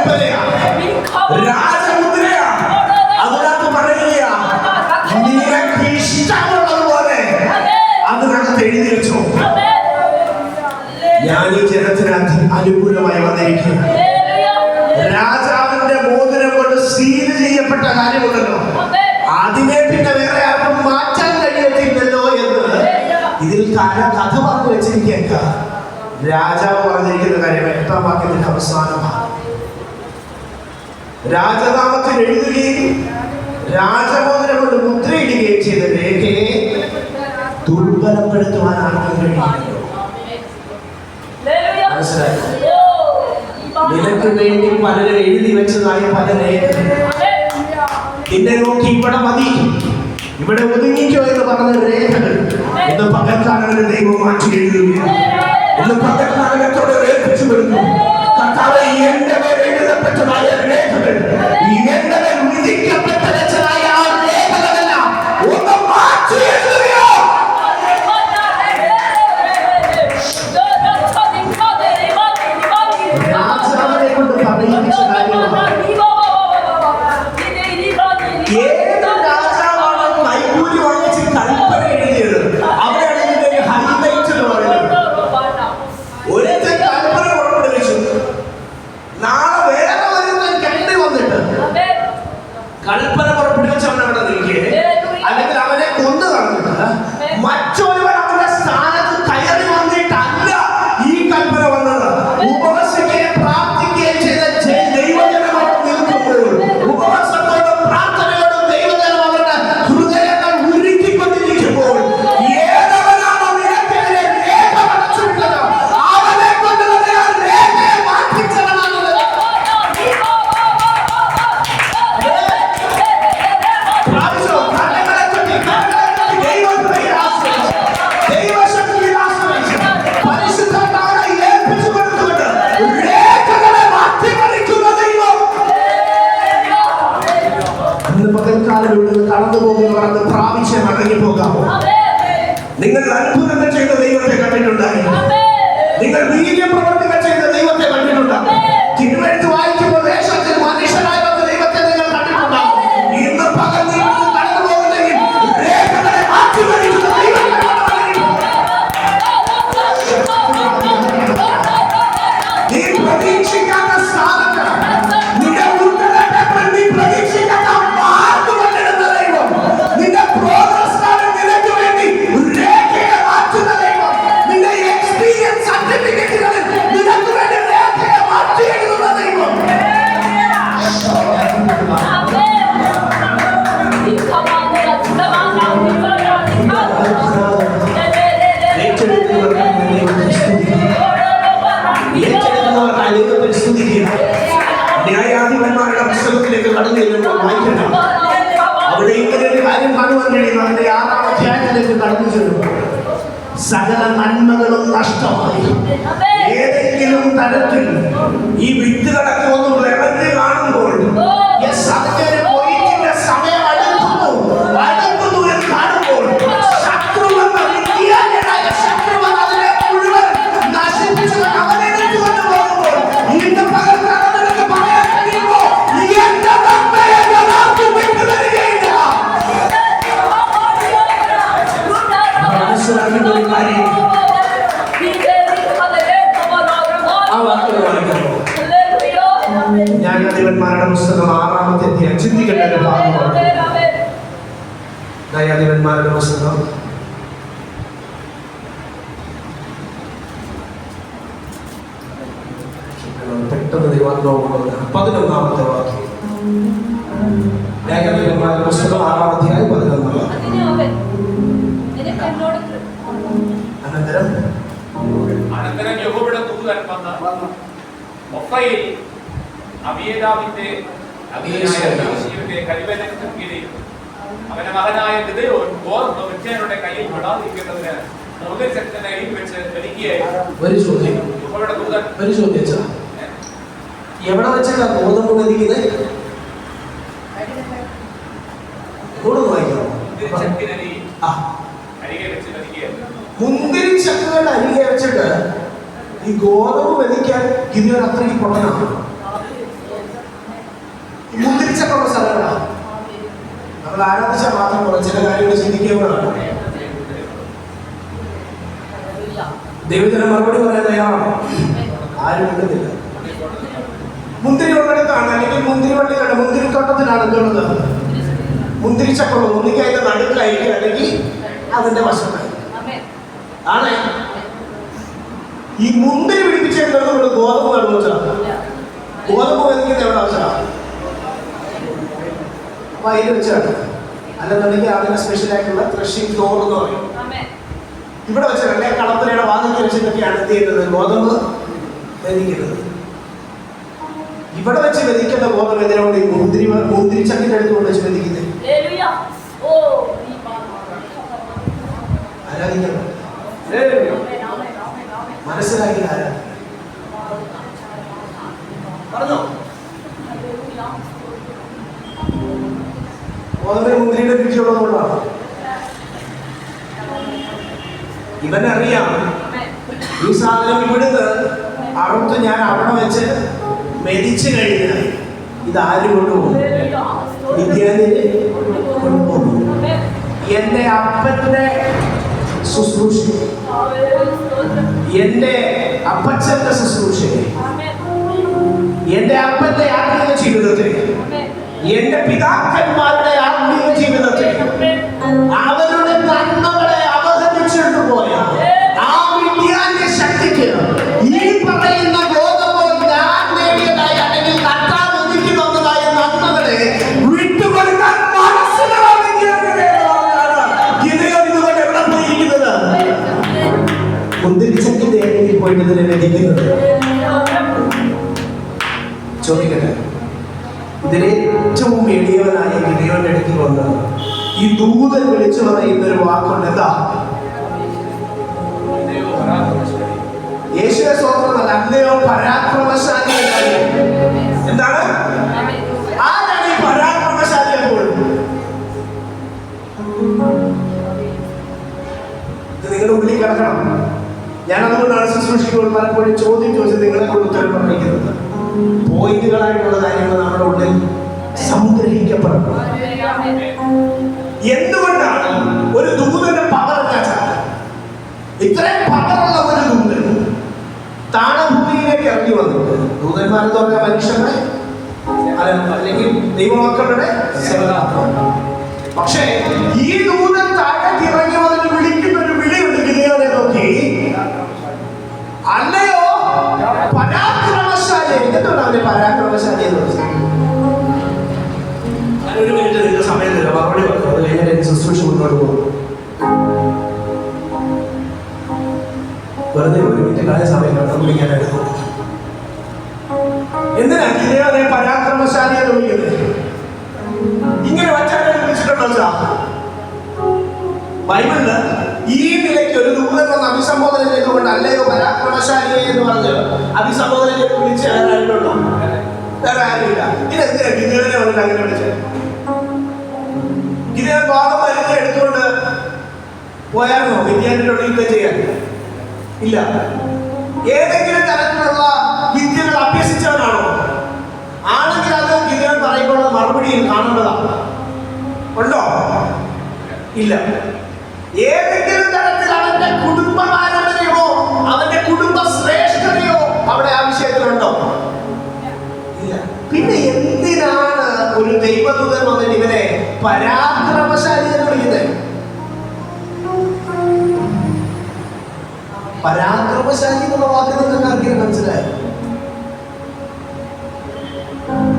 കൽപ്പനയാണ്, രാജമുദ്രയാണ്. അതിനകത്ത് പറയുക, നിനക്ക് ഇഷ്ടമുള്ളതുപോലെ അതിനകത്ത് എഴുതി വെച്ചോ. ഞാൻ ഈ ജനത്തിന് അനുകൂലമായി വന്നിരിക്കുകയാണ്. രാജാവിന്റെ മോതിരം കൊണ്ട് സീൽ ചെയ്യപ്പെട്ട കാര്യമുണ്ടല്ലോ, അതിനെ പിന്നെ വേറെ ആർക്കും മാറ്റാൻ കഴിയത്തില്ലല്ലോ എന്ന് ഇതിൽ കഥ പറഞ്ഞു വെച്ചിരിക്കുക. രാജാവ് പറഞ്ഞിരിക്കുന്ന കാര്യം 8-ാം വാക്യത്തിന്റെ അവസാനമാണ്. രാജനാമത്തിൽ എഴുതുകയും രാജമോതിരം കൊണ്ട് മുദ്രയിടുകയും ചെയ്ത രേഖയെ ദുർബലപ്പെടുത്തുവാൻ ആർക്കും കഴിയില്ല. മനസ്സിലായോ? നിനക്ക് വേണ്ടി പലരും എഴുതി വെച്ചതായ പല രേഖകൾ നിന്നെ നോക്കി ഇവിടെ മതി, ഇവിടെ ഒതുങ്ങിക്കോ എന്ന് പറഞ്ഞ രേഖകൾ ഇന്ന് പകൽക്കാലങ്ങളിൽ ദൈവം മാറ്റി എഴുതുകയാണ്. ഇന്ന് പകൽക്കാലത്തോടെ ഏൽപ്പിച്ചു വരുന്നു. കർത്താവേ, എന്റെ മേൽ എഴുതപ്പെട്ടതായ രേഖകൾ, എന്റെ മേൽ വിധിക്കപ്പെട്ട രചനായ ആ രേഖകളെല്ലാം ഒന്ന് മാറ്റി എഴുതുകയോ. രാജാവിനെ കൊണ്ട് പറയിപ്പിച്ച കാര്യമാണ്. ഏത് രാജാവാണ് കൈക്കൂലി വാങ്ങിച്ച് കൽപ്പന എഴുതിയത്? അവരാണ് ഇതിന്റെ ഹൈലൈറ്റ് എന്ന് പറയുന്നത്. ഒരുത്തൻ കൽപ്പന പുറപ്പെടുവിച്ചു, നാളെ വേറെ ഒരുത്തൻ കണ്ടി വന്നിട്ട് കൽപ്പന പുറപ്പെടുവിച്ച് അവൻ അവിടെ നിൽക്കേ, അല്ലെങ്കിൽ അവനെ കൊന്നു കളഞ്ഞിട്ട് മറ്റൊരുവൻ അവന്റെ സ്ഥാനത്ത് കയറി വന്നിട്ടല്ല ഈ കൽപ്പന വന്നത്. ഉപവസിക്കുകയും പ്രാർത്ഥിക്കുകയും ചെയ്ത ദൈവജനമായി നിൽക്കുമ്പോൾ, ഉപവാസത്തോടും പ്രാർത്ഥനയോടും ദൈവജനം അവരുടെ ഹൃദയങ്ങൾ ഉരുക്കിക്കൊണ്ടിരിക്കുമ്പോൾ, ഏതവനാണോ നിനക്കെതിരെ രേഖ വരച്ചുവിട്ടത് അവനെ കൊണ്ട് തന്നെ ആ രേഖയെ മാറ്റിച്ചവനാണ്. പ്രാപിച്ചോ? കണ്ണുകളെ തൊട്ടി ദൈവത്തിൽ ആശ്രയിച്ച്, ദൈവശക്തിയിൽ ആശ്രയിച്ച്, പരിശുദ്ധാത്മാവിനെ ഏൽപ്പിച്ചു കൊടുത്തുകൊണ്ട് രേഖകളെ മാറ്റിമറിക്കുന്ന ദൈവം. ഇന്ന് പകൽക്കാലം ഇവിടുന്ന് കടന്നു പോകുന്നവർ അത് പ്രാപിച്ച് മടങ്ങി പോകാമോ? നിങ്ങൾ അത്ഭുതങ്ങൾ ചെയ്ത ദൈവത്തെ കണ്ടിട്ടുണ്ടായി, നിങ്ങൾ വീര്യം പ്രവർത്തികൾ ചെയ്ത ദൈവത്തെ കണ്ടിട്ടുണ്ടാകും. തിരുവെഴുത്ത് വായിക്കുമ്പോൾ ദേശത്തിൽ മനുഷ്യനായി വന്ന ദൈവത്തെ നിങ്ങൾ കണ്ടിട്ടുണ്ടാകും. ഇന്ന് പകൽ നിങ്ങൾ കടന്നു പോകുന്നെങ്കിൽ രേഖകളെ മാറ്റിമറിക്കുന്ന ദൈവത്തെ നീ പ്രതീക്ഷിക്കാത്ത സ്ഥാനത്ത്, നിന്റെ ഉന്നതത്തിൽ നീ പ്രതീക്ഷിക്കാത്ത മാർക്ക് കൊണ്ടിടുന്ന ദൈവം, നിന്റെ പ്രോഗ്രസ് കാർഡിൽ നിനക്ക് വേണ്ടി രേഖയെ മാറ്റുന്ന ദൈവം, നിന്റെ എക്സ്പീരിയൻസ് സർട്ടിഫിക്കറ്റുകളിൽ നിനക്ക് വേണ്ടി രേഖയെ മാറ്റി എഴുതുന്ന ദൈവം. ഏറ്റെടുക്കുന്നവർക്കായി ദൈവത്തെ സ്തുതിക്കുക. ന്യായാധിപന്മാരുടെ പുസ്തകത്തിലേക്ക് കടന്നു ചെല്ലുമ്പോൾ വായിക്കണം, അവിടെ ഇങ്ങനെ ഒരു കാര്യം കാണുവാൻ കഴിയുന്നു. അതിന്റെ 6-ാം അധ്യായത്തിലേക്ക് കടന്നു ചെല്ലുമ്പോൾ സകല നന്മകളും നഷ്ടമായി. ഏതെങ്കിലും തരത്തിൽ ഈ വിത്തുകളൊക്കെ ഒന്ന് വിളഞ്ഞ് കാണുമ്പോൾ, അതിന്റെ ഒരു കൊയ്ത്തിന്റെ സമയം അടുക്കുന്നു എന്ന് കാണുമ്പോൾ, ശത്രുവെന്ന വിദ്യാന്യനായ ശത്രുവെന്ന അതിനെ മുഴുവൻ നശിപ്പിച്ചുകൊണ്ട് അവനെ എടുത്തുകൊണ്ട് പോകുമ്പോൾ, ഇന്ന് പകൽക്കാലം നിനക്ക് പറയാൻ കഴിയുമോ, എന്റെ നന്മയെ ഞാൻ ആർക്കും വിട്ടു തരികയില്ല. മനസ്സിലാക്കിയ ഒരു കാര്യം ആ വാക്കുകൾ വായിക്കുന്നു. ന്യായാധിപന്മാരുടെ പുസ്തകം 6-ാമത്തെ അധ്യായം ചിന്തിക്കേണ്ട ഒരു ഭാഗമാണ്. ന്യായാധിപന്മാരുടെ പുസ്തകം പെട്ടെന്ന് ദൈവാത്മാവുള്ളത് 11-ാമത്തെ വാക്യം. ന്യായാധിപന്മാരുടെ പുസ്തകം 6-ാം അധ്യായം 11-ാം വാക്യം. അനന്തരം യഹോവയുടെ ദൂതൻ വന്ന് ഒഫയിൽ അബീയാവിന്റെ കരിവേലകത്തിന് കീഴിൽ അവന്റെ മകനായ ഗിദെയോൻ ഓർമ്മ മിദ്യാന്യരുടെ കയ്യിൽ പെടാതിരിക്കുന്നതിന് മോതിരശക്തനെ കയ്യിൽ വെച്ച് വലിക്കുകയായിരുന്നു. ഒരു ചോദ്യം, യഹോവയുടെ ദൂതൻ ഒരു ചോദ്യം, എവിടെ വെച്ചാ ഗോതമ്പ് മെതിക്കുന്നത്? മുന്തിരി ചക്കുകളുടെ അരികെ വെച്ചിട്ട് ഈ ഗോതമ്പ് മെതിക്കാൻ ഗിദെയോൻ അത്രയ്ക്ക് പൊട്ടനാണ്. നമ്മൾ ആരാധിച്ചാൽ മാത്രം പോലെ ചില കാര്യങ്ങൾ ചിന്തിക്കുമ്പോഴാണ് ദൈവത്തിന് മറുപടി പറയാൻ തയ്യാറാണോ? ആരും ഉണ്ടെന്നില്ല. മുന്തിരി ഉള്ളിടത്താണ്, അല്ലെങ്കിൽ മുന്തിരി വള്ളികളുടെ മുന്തിരിത്തോട്ടത്തിലാണ് എന്തുള്ളത്? മുന്തിരിച്ചക്കുള്ളത്. ഒന്നിക്ക് അതിന്റെ നടുക്കായിരിക്കും, അല്ലെങ്കിൽ അതിന്റെ വശത്തായി ആണ്. ഈ മുന്തിരി പിടിപ്പിച്ചെടുത്തത് നമ്മൾ ഗോതമ്പ് കടന്നു വെച്ചാൽ ഗോതമ്പ് വെതിക്കുന്നത് എവിടെ വെച്ചാൽ വയൽ വെച്ചാണ്. അല്ലെന്നുണ്ടെങ്കിൽ അതിന് സ്പെഷ്യലായിട്ടുള്ള ത്രഷിംഗ് ഫ്ലോർ എന്ന് പറയും. ഇവിടെ വെച്ചാൽ കളപ്പനയുടെ വാതിൽ വെച്ചിട്ടൊക്കെയാണ് എന്ത് ചെയ്യുന്നത്? ഗോതമ്പ് വെതിക്കുന്നത്. ഇവിടെ വെച്ച് വെതിക്കുന്ന ഗോതമ്പ് എന്തിനാണ് ഈ മുന്തിരിച്ചക്കിന്റെ അടുത്ത് വെച്ച് വെതിക്കുന്നത്? മനസ്സിലാക്കില്ല ആരാ പറഞ്ഞോ? ഗോതമ്പിന് മുന്തിരിയുടെ രുചിയുള്ളതുകൊണ്ടാണ്. ഇവനറിയാം ഈ സാധനം ഇവിടുന്ന് അറുത്ത് ഞാൻ അവിടെ വെച്ച് മെതിച്ചു കഴിഞ്ഞാൽ ഇതാര് കൊണ്ടുപോകും? വിദ്യാലയത്തിൽ കൊണ്ടുപോകും. എന്റെ അപ്പന്റെ ശുശ്രൂഷ, എന്റെ അപ്പച്ചന്റെ ശുശ്രൂഷ, എന്റെ അപ്പന്റെ ആത്മീയ ജീവിതത്തെ, എന്റെ പിതാക്കന്മാരുടെ ആത്മീയ ജീവിതത്തെ, അവരുടെ നന്മകളെ അവഹരിച്ചിട്ട് പോയ ആ വിദ്യാന്റെ ശക്തിക്ക് ഈ പറയുന്ന ഗോതമ്പോ ഞാൻ നേടിയതായ അല്ലെങ്കിൽ കർത്താവ് എനിക്ക് തന്നതായ നന്മകളെ വിട്ടുകൊടുക്കാൻ എവിടെ പോയിരിക്കുന്നത്? മുന്തിരിച്ചക്കിന്റെ ഏരിയയിൽ പോയിട്ട് ഇതിനെ ലഭിക്കുന്നത്. ചോദിക്കട്ടെ, ഇതിലേറ്റവും എളിയവനായ ഗിദെയോന്റെ അടുത്ത് വന്ന് ഈ ദൂതൻ വിളിച്ചു പറയുന്ന ഒരു വാക്കുണ്ട്. എന്താ? യേശുവെ സ്വന്തം അല്ലയോ പരാക്രമശാലി. എന്താണ്? ആരാണ് ഈ പരാക്രമശാലി? എപ്പോൾ ഇത് നിങ്ങളുടെ ഉള്ളിൽ കിടക്കണം. ഞാനതുകൊണ്ടാണ് ശുശ്രൂഷിക്കുമ്പോൾ പലപ്പോഴും ചോദ്യം ചോദിച്ചത് നിങ്ങളെ കൊണ്ട് ഉത്തരം പറഞ്ഞിരിക്കുന്നത്. പോയിന്റുകളായിട്ടുള്ള കാര്യങ്ങൾ നമ്മുടെ ഉള്ളിൽ സംഗ്രഹിക്കപ്പെടണം. എന്തുകൊണ്ടാണ് ഒരു ദൂതന്റെ പവർ ഇത്രയും പവറുള്ള ഒരു ദൂതൻ താണഭൂമിയിലേക്ക് ഇറങ്ങി വന്നിട്ട്? ദൂതന്മാരെന്ന് പറഞ്ഞ മനുഷ്യരുടെ അല്ലെങ്കിൽ ദൈവമക്കളുടെ സേവനാർത്ഥം. പക്ഷേ ഈ ദൂതൻ താഴേക്ക് ഇറങ്ങി വന്നിട്ട് വിളിക്കുന്ന ഒരു വിളിയുണ്ട് ഗിദെയോനെ നോക്കി, അല്ലയോ പരാക്രമശാലി. എന്തുകൊണ്ട് അവനെ പരാക്രമശാലി എന്ന് വിളിച്ചത്? ഒരു മിനിറ്റ് നിങ്ങൾക്ക് സമയം തരാം, മറുപടി പറഞ്ഞു. അത് കഴിഞ്ഞാൽ എനിക്ക് ശുശ്രൂഷ മുന്നോട്ട് പോകും. വെറുതെ ഒരു മിനിറ്റ് കാല സമയം വിളിക്കാനായിട്ട്. എന്തിനാ ഗിദെയോനെ പരാക്രമശാലി എന്ന് വിളിക്കുന്നത്? ഇങ്ങനെ വച്ചാൽ വിളിച്ചിട്ടുണ്ടോ? ബൈബിളില് ഈ നിലയ്ക്ക് ഒരു ദൂതൻ വന്ന് അഭിസംബോധന ചെയ്തുകൊണ്ട് അല്ലയോ പരാക്രമശാലിയെ എന്ന് പറഞ്ഞ് അഭിസംബോധന ചെയ്ത് വിളിച്ച് ആരായിട്ടുണ്ടോ? വേറെ ആരുമില്ല. ഇതെന്തിനാ ഗിദെയോനെ വന്നിട്ട് അങ്ങനെ വിളിച്ചത്? ഗിദെയോൻ ഭാഗം മരുന്ന് എടുത്തുകൊണ്ട് പോയായിരുന്നോ വിദ്യാലയത്തിലുള്ള യുദ്ധം ചെയ്യാൻ? ഇല്ല. ഏതെങ്കിലും തരത്തിലുള്ള വിദ്യകൾ അഭ്യസിച്ചവനാണോ? ആണെങ്കിൽ അത് ഗിദെയോൻ പറയുമ്പോൾ മറുപടിയിൽ കാണേണ്ടതാണ്. ഉണ്ടോ? ഇല്ല. ഏതെങ്കിലും തരത്തിൽ അവന്റെ കുടുംബ പാരമ്പര്യമോ അവന്റെ കുടുംബ ശ്രേഷ്ഠതയോ അവിടെ ആ വിഷയത്തിലുണ്ടോ? ഇല്ല. പിന്നെ എന്തിനാണ് ഒരു ദൈവദൂതൻ വന്നിട്ട് ഇവനെ പരാക്രമശാലി എന്ന് വിളിക്കുന്നത്? പരാക്രമശാലി എന്നുള്ള വാക്ക് നിങ്ങൾക്ക് ആർക്കെങ്കിലും മനസ്സിലായോ?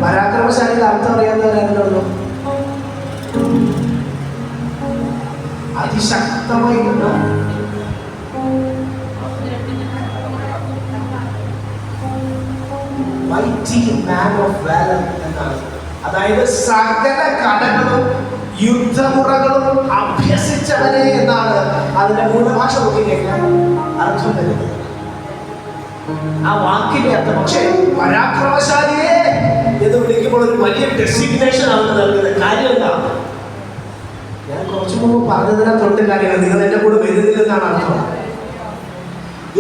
പരാക്രമശാലിയുടെ അർത്ഥം അറിയാത്തവരാരുണ്ടോ? അതിശക്തമായിട്ടുണ്ടോ? മൈറ്റി മാൻ ഓഫ് വാലർ എന്നാണ്. അതായത് സകല കടകളും യുദ്ധമുറകളും അഭ്യസിച്ചവനെ എന്നാണ് അതിന്റെ മൂലഭാഷ നോക്കിക്കഴിഞ്ഞാൽ അർത്ഥം വരുന്നത്. ആ വാക്കിന്റെ അർത്ഥം. പക്ഷേ പരാക്രമശാലിയെ എന്ന് വിളിക്കുമ്പോൾ ഒരു വലിയ ഡെസിഗ്നേഷൻ ആണ് നൽകുന്നത്. കാര്യം എന്താണ്? ഞാൻ കുറച്ചു മുമ്പ് പറഞ്ഞതിനകത്തുണ്ട് കാര്യങ്ങൾ. നിങ്ങൾ എന്റെ കൂടെ വരുന്നില്ലെന്നാണ് അർത്ഥം.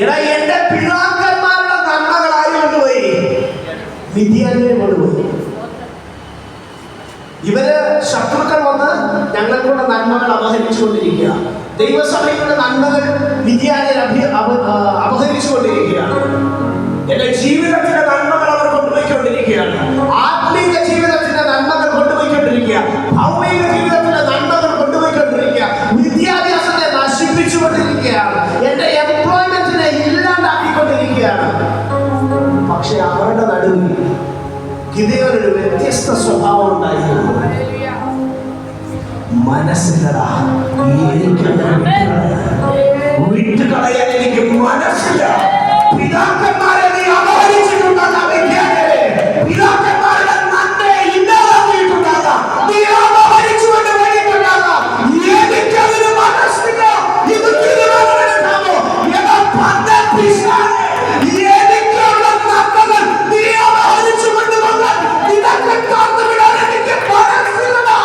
എടാ, എന്റെ പിതാക്കന്മാരുടെ നന്മകളായി കൊണ്ടുപോയി മിദ്യാനിനെ കൊണ്ടുപോയി. ഇവര് ശത്രുക്കൾ വന്ന് ഞങ്ങൾക്കുള്ള നന്മകൾ അപഹരിച്ചുകൊണ്ടിരിക്കുക. ദൈവസഭയുടെ നന്മകൾ മിദ്യാന്യർ അപഹരിച്ചുകൊണ്ടിരിക്കുകയാണ്. എന്റെ ജീവിതത്തിന്റെ നന്മകൾ അവർ കൊണ്ടുപോയിക്കൊണ്ടിരിക്കുകയാണ്. ആത്മീയ ജീവിതത്തിന്റെ നന്മകൾ കൊണ്ടുപോയിക്കൊണ്ടിരിക്കുക. ഭൗമിക ജീവിതത്തിന്റെ നന്മകൾ കൊണ്ടുപോയിക്കൊണ്ടിരിക്കുക. വിദ്യാഭ്യാസത്തെ നശിപ്പിച്ചുകൊണ്ടിരിക്കുകയാണ്. എന്റെ എംപ്ലോയ്മെന്റിനെ ഇല്ലാണ്ടാക്കിക്കൊണ്ടിരിക്കുകയാണ്. പക്ഷെ അവരുടെ നടുവിൽ ഗിദെയോനൊരു വ്യത്യസ്ത സ്വഭാവം ഉണ്ടായിരുന്നു. മനസ്സിലടാ, വിട്ടുകളയാൻ എനിക്ക് മനസ്സില്ല. പിതാക്കന്മാരെ നീ അപഹരിച്ചിട്ടുണ്ടാകാം, പിതാക്കന്മാരുടെ നന്മയെ ഇല്ലാതാക്കിയിട്ടുണ്ടാകാം, നീ അപഹരിച്ചുകൊണ്ട് വേണ്ടിയിട്ടുണ്ടാകാം. എനിക്കതിന് മനസ്സില്ല. ഇത് തീരുമാനമെടുക്കാമോ? എനിക്കുള്ള നന്മകൾ നീ അപഹരിച്ചു കൊണ്ടുപോകാൻ ഇതൊക്കെ കാത്തുവിടാൻ എനിക്ക് മനസ്സില്ലടാ.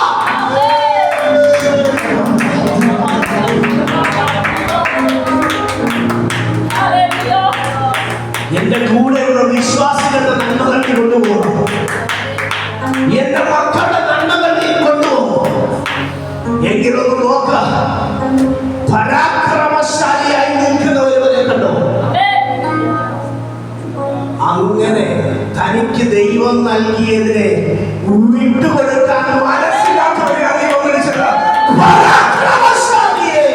എന്റെ കൂടെയുള്ള വിശ്വാസികളുടെ നന്മകൾ നീ കൊണ്ടുപോകും. എന്റെ മക്കളുടെ നന്മകൾ നീ കൊണ്ടുപോകും. എങ്കിലൊന്ന് നോക്ക, പരാക്രമശാലിയായി നിൽക്കുന്ന ഒരുവരെ കണ്ടോ? അങ്ങനെ തനിക്ക് ദൈവം നൽകിയതിനെ വിട്ടുകൊടുക്കാൻ മനസ്സിലാക്കുന്നവരെ ദൈവം വിളിച്ചത് പരാക്രമശാലിയെ.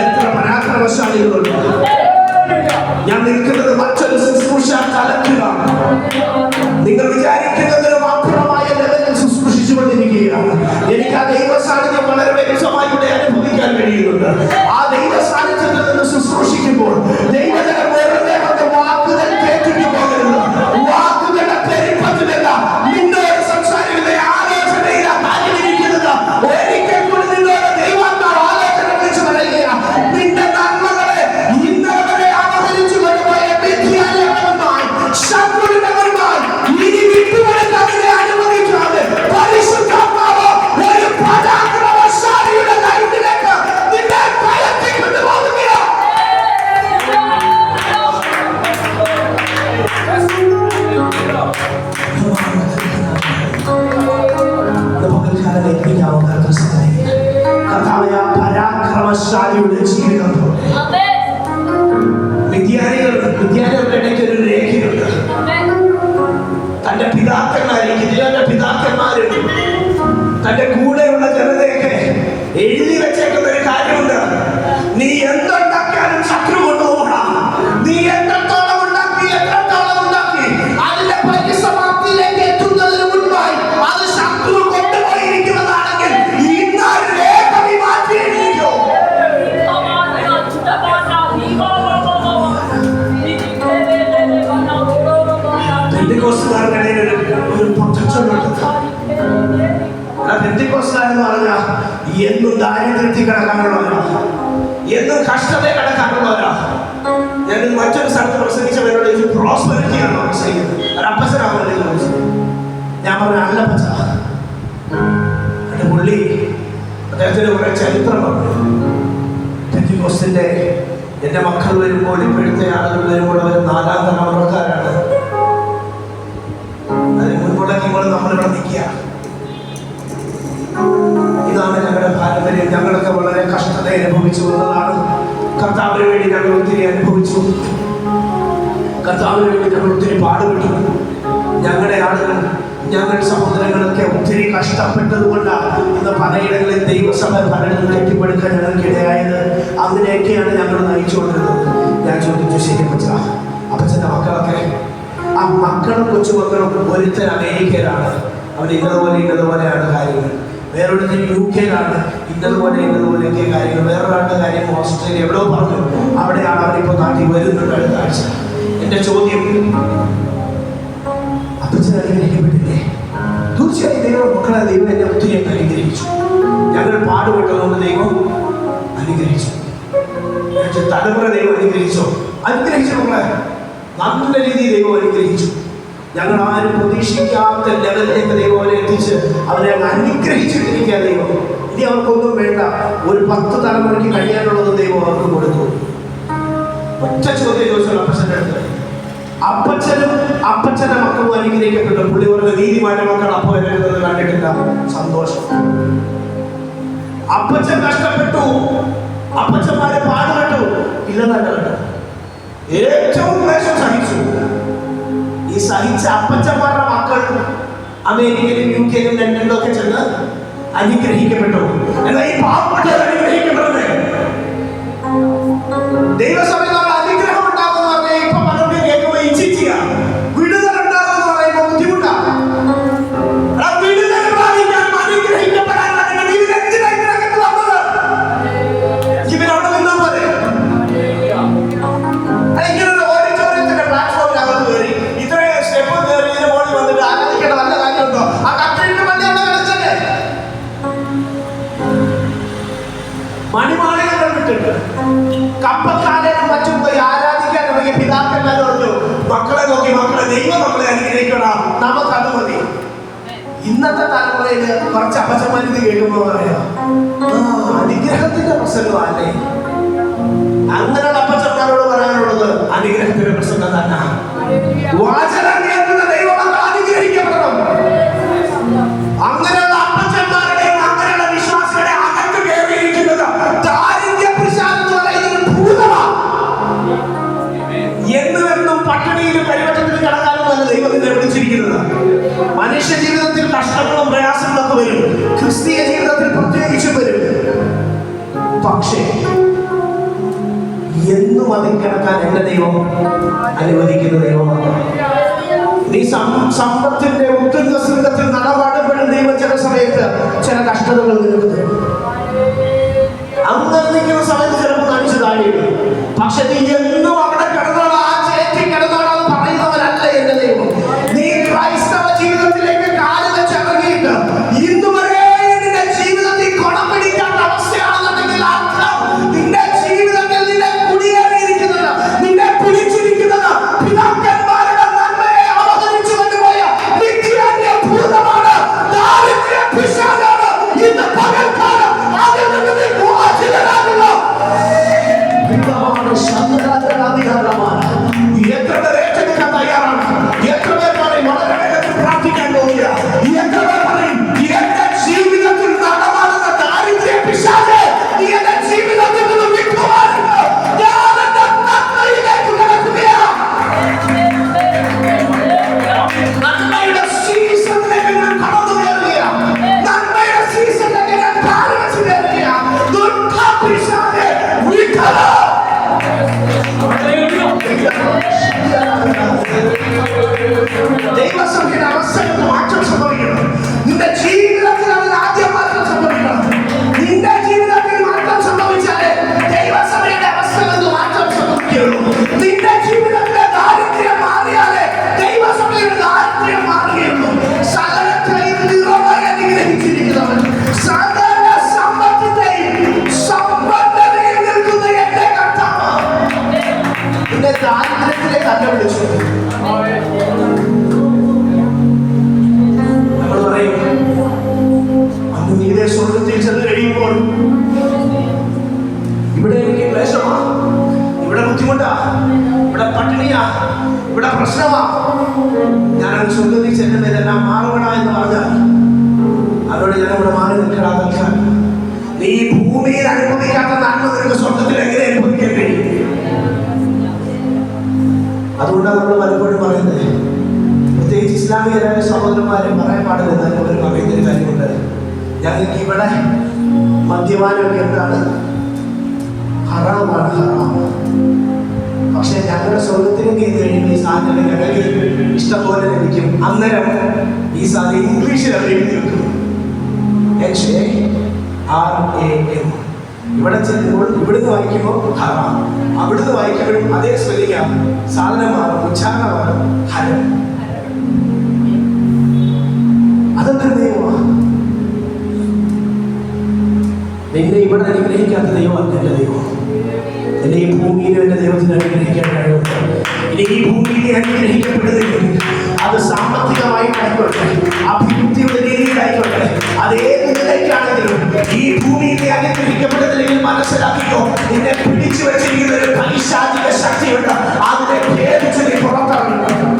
എത്ര പരാക്രമശാലികളുണ്ട്. ഞാൻ നിൽക്കുന്നത് മറ്റൊരു ശുശ്രൂഷ തലത്തിലാണ്. നിങ്ങൾ വിചാരിക്കുന്നതിനും അപ്പുറമായ ലെവലിൽ ശുശ്രൂഷിച്ചുകൊണ്ടിരിക്കുകയാണ്. എനിക്ക് ആ ദൈവ സാന്നിധ്യം വളരെ വ്യക്തമായി ഇവിടെ അനുഭവിക്കാൻ കഴിയുന്നുണ്ട്. ആ ദൈവ സാന്നിധ്യത്തിൽ നിന്ന് ശുശ്രൂഷിക്കുമ്പോൾ ദൈവജനം വെറുതെ വന്ന് വാക്കുകൾ കേട്ടിട്ട് പോകരുത്. വാക്കുകളുടെ പെരുപ്പത്തിലല്ല നിന്നോട് സംസാരിക്കുന്ന ആലോചനയില്ല കാര്യമിരിക്കുന്നത്. ഒരിക്കൽ കൂടി നിന്നോട് ദൈവാത്മാവ് ആലോചന വിളിച്ചു പറയുകയാണ്. നിന്റെ നന്മകളെ ഇന്നലെ അപഹരിച്ചു കൊണ്ടുപോയ വിദ്യാലയങ്ങളുമായി ശത്രുവിനങ്ങളുമായി ഇനി വിട്ടുകൊടുക്കാതെ അനുവദിക്കാതെ പരിശുദ്ധാത്മാവ് ഒരു പരാക്രമശാലിയുടെ ലൈനിലേക്ക് നിന്നെ കയറ്റി കൊണ്ടുപോകുകയാണ്. പരാക്രമശാലിയുടെ ജീവിതം വിദ്യാലയങ്ങളുടെ ഇടയ്ക്ക് ഒരു രേഖയുണ്ട്. തന്റെ പിതാക്കന്മാരെ, ഗിദെയോന്റെ പിതാക്കന്മാരും തന്റെ കൂടെയുള്ള ജനതയൊക്കെ എഴുതി വെച്ചേക്കുന്ന ഒരു കാര്യമുണ്ട്. നീ എന്തുണ്ടാക്കിയാലും ശത്രു കൊണ്ടുപോകണം. നീ എത്രത്തോളം ഉണ്ടാക്കി അതിന്റെ പരിസമാപ്തിയിലേക്ക് എത്തുന്നതിന് മുൻപായി അത് ശത്രു കൊണ്ടുപോയിരിക്കുമെന്നാണെങ്കിൽ ഇന്ന് രേഖ മാറ്റിയിരിക്കോ? പെന്തിക്കോസ്തുകാർക്കിടയിൽ ഒരു പൊട്ടച്ചൊല്ലുണ്ട്. പെന്തിക്കോസ്തുകാരെന്ന് പറഞ്ഞാൽ എന്നും ദാരിദ്ര്യത്തിൽ കിടക്കാനുള്ളവരാ, എന്നും കഷ്ടതയെ കിടക്കാനുള്ളവരാ. ഞാൻ മറ്റൊരു സ്ഥലത്ത് പ്രസംഗിച്ചവരോട് ഇത് പ്രോസ്പെരിറ്റിയാണോ പ്രസംഗിക്കുന്നത്? ഒരു അപ്പച്ചനാവുന്നത് ഞാൻ പറഞ്ഞ അല്ലപ്പച്ച. എന്റെ പുള്ളി അദ്ദേഹത്തിന് കുറെ ചരിത്രം പറഞ്ഞു. പെന്തിക്കോസ്തിന്റെ എന്റെ മക്കൾ വരുമ്പോൾ, ഇപ്പോഴത്തെ ആളുകൾ വരുമ്പോൾ അവർ 4ാം തലമുറക്കാരാണ്. അതിന് മുൻപുള്ള ടീമുകൾ നമ്മളിവിടെ നിൽക്കുക. ഇതാണ് ഞങ്ങളുടെ പാരമ്പര്യം. ഞങ്ങളൊക്കെ വളരെ കഷ്ടത അനുഭവിച്ചു വന്നതാണ്. കർത്താവിന് വേണ്ടി ഞങ്ങൾ ഒത്തിരി അനുഭവിച്ചു. കർത്താവിന് വേണ്ടി ഞങ്ങൾ ഒത്തിരി പാടുപെട്ടു. ഞങ്ങളുടെ ആളുകൾ, ഞങ്ങളുടെ സഹോദരങ്ങളൊക്കെ ഒത്തിരി കഷ്ടപ്പെട്ടത് കൊണ്ടാണ് ഇന്ന് പലയിടങ്ങളിൽ ദൈവസഭ പലയിടത്തും കെട്ടിപ്പടുക്കാൻ ഞങ്ങൾക്കിടയായത്. അങ്ങനെയൊക്കെയാണ് ഞങ്ങൾ നയിച്ചുകൊണ്ടിരുന്നത്. ഞാൻ ചോദിച്ചു, ശരി അപ്പച്ചൻ്റെ മക്കളൊക്കെ, ആ മക്കളും കൊച്ചുമക്കളും ഒരുത്തൻ അമേരിക്കയിലാണ്, അവൻ ഇന്നതുപോലെയാണ് കാര്യങ്ങൾ. വേറൊരുത്തൻ UK ഇന്നതുപോലെയൊക്കെ കാര്യങ്ങൾ. വേറൊരാളുടെ കാര്യം ഓസ്ട്രേലിയ എവിടെയോ പറഞ്ഞു, അവിടെയാണ് അവരിപ്പോൾ നാട്ടിൽ വരുന്നുണ്ട് അടുത്ത ആഴ്ച. എൻ്റെ ചോദ്യം, അപ്പച്ചൻ അനുഗ്രഹിക്കപ്പെട്ടില്ലേ? തീർച്ചയായും ദൈവം മക്കളെ ദൈവം എന്നെ ഒത്തിരി അനുഗ്രഹിച്ചു. ഞങ്ങൾ പാടുപെട്ടതുകൊണ്ട് ദൈവം അനുഗ്രഹിച്ചു. തലമുറ ദൈവം അനുഗ്രഹിച്ചോ? അനുഗ്രഹിച്ചു. മക്കളെ നല്ല രീതിയിൽ ദൈവം അനുഗ്രഹിച്ചു. ഞങ്ങൾ ആരും പ്രതീക്ഷിക്കാത്ത ലെവലിലേക്ക് ദൈവം അവരെ എത്തിച്ച് അവരെ അനുഗ്രഹിച്ചിട്ടിരിക്കുക ദൈവം. ഇനി അവർക്കൊന്നും വേണ്ട, ഒരു 10 തലമുറയ്ക്ക് കഴിയാനുള്ളത് ദൈവം അവർക്ക് കൊടുത്തു. ഒറ്റ ചോദ്യം ചോദിച്ചാൽ അപ്പച്ചൻ്റെ അടുത്ത്, അപ്പച്ചനും അപ്പച്ചൻ്റെ മക്കളും അനുഗ്രഹിക്കപ്പെട്ടു. പുള്ളി പറഞ്ഞ നീതിമാന്റെ മക്കൾ അപ്പം വരുന്നത് കണ്ടിട്ടില്ല. സന്തോഷം. അപ്പച്ചൻ കഷ്ടപ്പെട്ടു, അപ്പച്ചന്മാരെ പാടുപെട്ടു, ഇല്ലെന്നല്ല കേട്ടോ, ഏറ്റവും ക്ലേശം സഹിച്ചു. ഈ സഹിച്ച അപ്പച്ചന്മാരുടെ മക്കൾ അമേരിക്കയിലും UK യിലും ലണ്ടനിലും ഒക്കെ ചെന്ന് അനുഗ്രഹിക്കപ്പെട്ടു. എന്നാൽ ഈ പാവപ്പെട്ടവർ അനുഗ്രഹിക്കപ്പെടുന്നത് ദൈവസഭയിൽ അനുഗ്രഹം ഉണ്ടാകുമെന്ന് പറഞ്ഞാൽ ഇപ്പൊ പലർക്കും കേൾക്കുമ്പോൾ ഇച്ഛിക്കുക, വിടുതൽ ഉണ്ടാകുമെന്ന് പറയുമ്പോൾ ബുദ്ധിമുട്ടാണ്. വിടുതൽ പ്രാപിക്കാനും അനുഗ്രഹിക്കപ്പെടാനും ഇവരവിടെ നിന്നാൽ പോലെ ഇങ്ങനൊരു ഓഡിറ്റോറിയത്തിന്റെ പ്ലാറ്റ്ഫോമിൽ അകത്ത് കയറി ഇത്രയും സ്റ്റെപ്പ് കയറി ഇതിന് മോളിൽ വന്നിട്ട് ആരാധിക്കേണ്ട നല്ല കാര്യമുണ്ടോ? ആ കട്ടിലിന്റെ മണ്ടി അവിടെ കളിച്ചല്ലേ, മണിമാളികൾ വിട്ടിട്ട് കപ്പക്കാരനും മറ്റും പോയി ആരാധിക്കാൻ തുടങ്ങിയ പിതാക്കന്മാർ പറഞ്ഞു, മക്കളെ നോക്കി മക്കളെ ദൈവ മക്കളെ അനുഗ്രഹിക്കണം, നമുക്കത് മതി. ഇന്നത്തെ തലമുറയിൽ കുറച്ച് അപ്പച്ചന്മാർ ഇത് കേൾക്കുമ്പോൾ പറയാം, അനുഗ്രഹത്തിന്റെ പ്രസംഗമല്ലേ. അങ്ങനെയുള്ള അപ്പച്ചന്മാരോട് പറയാനുള്ളത് അനുഗ്രഹത്തിന്റെ പ്രസംഗം തന്നെ. വാചകം കേൾക്കുന്ന ദൈവമക്കൾ അനുഗ്രഹിക്കപ്പെടണം. അങ്ങനെയുള്ള അപ്പച്ചന്മാരുടെയും അങ്ങനെയുള്ള വിശ്വാസികളെ അകത്ത് കയറിയിരിക്കുന്നത് ദാരിദ്ര്യ പിശാച് എന്ന് പറയുന്നത് ഭൂതമാണ്. എന്നും പട്ടിണിയിലും പരിവട്ടത്തിലും കിടക്കാനുമല്ല ദൈവത്തിനെ വിളിച്ചിരിക്കുന്നത്. മനുഷ്യ ജീവിതത്തിൽ കഷ്ടങ്ങളും പ്രയാസങ്ങളൊക്കെ വരും, ക്രിസ്തീയ ജീവിതത്തിൽ പ്രത്യേകിച്ചും വരും. പക്ഷേ എന്നും അതിൽ കിടക്കാൻ എന്റെ ദൈവം അനുവദിക്കുന്ന ദൈവമാണ്. നീ സമ്പത്തിന്റെ ഉത്തുംഗ ശൃംഗത്തിൽ നടപാടുമ്പോഴും ദൈവം ചില സമയത്ത് ചില കഷ്ടതകൾ നിൽക്കുന്നത്. അങ്ങനെ നിൽക്കുന്ന സമയത്ത് ചിലപ്പോൾ കാണിച്ചു താഴെയുണ്ട്. പക്ഷെ നീ എന്നും അവിടെ കിടന്നോളാം, ആ ചേറ്റി കിടന്നോളാന്ന് പറയുന്നവരല്ല എന്റെ ദൈവം. നീ ക്രൈസ്തവ ജീവിതത്തിലേക്ക് കാല് വെച്ചിറങ്ങിയിട്ട് ഇന്ന് വരെ നിന്റെ ജീവിതത്തിൽ കുണം പിടിക്കാത്ത അവസ്ഥയാണെന്നുണ്ടെങ്കിൽ അർത്ഥം നിന്റെ ജീവിതത്തിൽ നിന്നെ കുടിയേറിയിരിക്കുന്നത്, നിന്നെ പിടിച്ചിരിക്കുന്നത് പിതാക്കന്മാരുടെ നന്മയെ അവതരിച്ചു കൊണ്ടുപോയ നിത്യാന്യ ഭൂതമാണ്, ദാരിദ്ര്യ പിശാചാണ്. ഇന്ന് പകൽക്കാലം അതിൽ നിന്ന് നീ മോചിതനാകുക. എത്ര പേർ ഏറ്റെടുക്കാൻ തയ്യാറാണ്? എത്ര പേർ പറയും വളരെ വേഗത്തിൽ പ്രാർത്ഥിക്കാൻ പോവുക? എത്ര പേർ പറയും എന്റെ ജീവിതത്തിൽ നടമാടുന്ന ദാരിദ്ര്യ പിശാചേ നീ എന്റെ ജീവിതത്തിൽ നിന്ന് വിട്ടുമാറുക, ഞാൻ എന്റെ നന്മയിലേക്ക് കിടക്കുകയാണ്. നന്മയുടെ സീസണിലേക്ക് ഞാൻ കടന്നു കയറുകയാണ്. നന്മയുടെ സീസണിലേക്ക് ഞാൻ കാല് വെച്ച് കയറുകയാണ്. ദുഷ്ട പിശാചേ വിട്ടത്. ദൈവസഭയുടെ അവസ്ഥയിൽ മാറ്റം സംഭവിക്കണം. നിന്റെ ജീവിതത്തിൽ അതിന് ആദ്യം മാറ്റം സംഭവിക്കണം. നിന്റെ ജീവിതത്തിൽ മാറ്റം സംഭവിച്ചാലേ ദൈവസഭയുടെ അവസ്ഥയിൽ മാറ്റം സംഭവിക്കുള്ളൂ. നിന്റെ ജീവിതത്തിലെ ദാരിദ്ര്യം മാറിയാലേ ദൈവസഭയുടെ ദാരിദ്ര്യം മാറുകയുള്ളൂ. സകലത്തെയും നിറവായി അനുഗ്രഹിച്ചിരിക്കുന്നവൻ സകല സമ്പത്തിന്റെയും സമ്പന്നതയിൽ നിൽക്കുന്ന എന്റെ കർത്താവ് നിന്റെ ദാരിദ്ര്യത്തിലേക്ക് അല്ല വിളിച്ചു. നമ്മൾ പറയും അന്ന് നീതേ സ്വർഗത്തിൽ ചെന്ന് കഴിയുമ്പോൾ ഇവിടെ എനിക്ക് ക്ലേശമാ, ഇവിടെ ബുദ്ധിമുട്ടാ, ഇവിടെ പട്ടിണിയാ, ഇവിടെ പ്രശ്നമാ, ഞാനത് സ്വർഗത്തിൽ ചെല്ലുമ്പോൾ ഇതെല്ലാം മാറണ എന്ന് പറഞ്ഞാൽ അവരോട് ഞാൻ ഇവിടെ മാറി നിൽക്കാൻ നീ ഭൂമിയിൽ അനുഭവിക്കാത്ത നന്മ നിനക്ക് സ്വർഗത്തിൽ എങ്ങനെ അനുഭവിക്കാൻ കഴിയും? അതുകൊണ്ടാണ് നമ്മൾ പലപ്പോഴും പറയുന്നത്, പ്രത്യേകിച്ച് ഇസ്ലാമികരായ സഹോദരന്മാരെ പറയാൻ പാടില്ല. അവർ പറയുന്നൊരു കാര്യമുണ്ട്, ഞങ്ങൾക്ക് ഇവിടെ മദ്യപാനമൊക്കെ എന്താണ്? ഹറാമാണ്, ഹറാം. പക്ഷെ ഞങ്ങളുടെ സ്വർഗത്തിലേക്ക് ഇത് കഴിയുമ്പോൾ ഈ സാധനം ഞങ്ങൾക്ക് ഇഷ്ടംപോലെ ലഭിക്കും. അന്നേരം ഈ സാധനം ഇംഗ്ലീഷിൽ അവർ എഴുതി വെക്കുന്നു, HARAM. ഇവിടെ ചെല്ലുമ്പോൾ ഇവിടുന്ന് വായിക്കുമ്പോൾ ഹറാം, അവിടുന്ന് വായിക്കുമ്പോഴും അതേ സ്പെല്ലിംഗാണ്, സാധനം മാറും, ഉച്ചാരണം മാറും, ഹരം. അതെന്തൊരു ദൈവമാണ്? നിന്നെ ഇവിടെ അനുഗ്രഹിക്കാത്ത ദൈവമല്ല എന്റെ ദൈവം. എന്നെ ഈ ഭൂമിയിലും എന്റെ ദൈവത്തിന് അനുഗ്രഹിക്കാൻ കഴിയുന്നുണ്ട്. ഇനി ഈ ഭൂമിയിൽ അനുഗ്രഹിക്കപ്പെടുന്നെങ്കിൽ അത് സാമ്പത്തികമായിട്ടായിക്കോട്ടെ, അഭിവൃദ്ധിയുടെ രീതിയിലായിക്കോട്ടെ, അത് ഏത് നിലയ്ക്കാണെങ്കിലും ഈ ഭൂമിയിൽ അനുഗ്രഹിക്കപ്പെടുന്നില്ലെങ്കിൽ മനസ്സിലാക്കിയോ, നിന്നെ പിടിച്ചു വെച്ചിരിക്കുന്ന ഒരു പൈശാചിക ശക്തിയുണ്ട്. അതിനെ ഭേദിച്ച് നീ പുറത്തിറങ്ങുന്നു.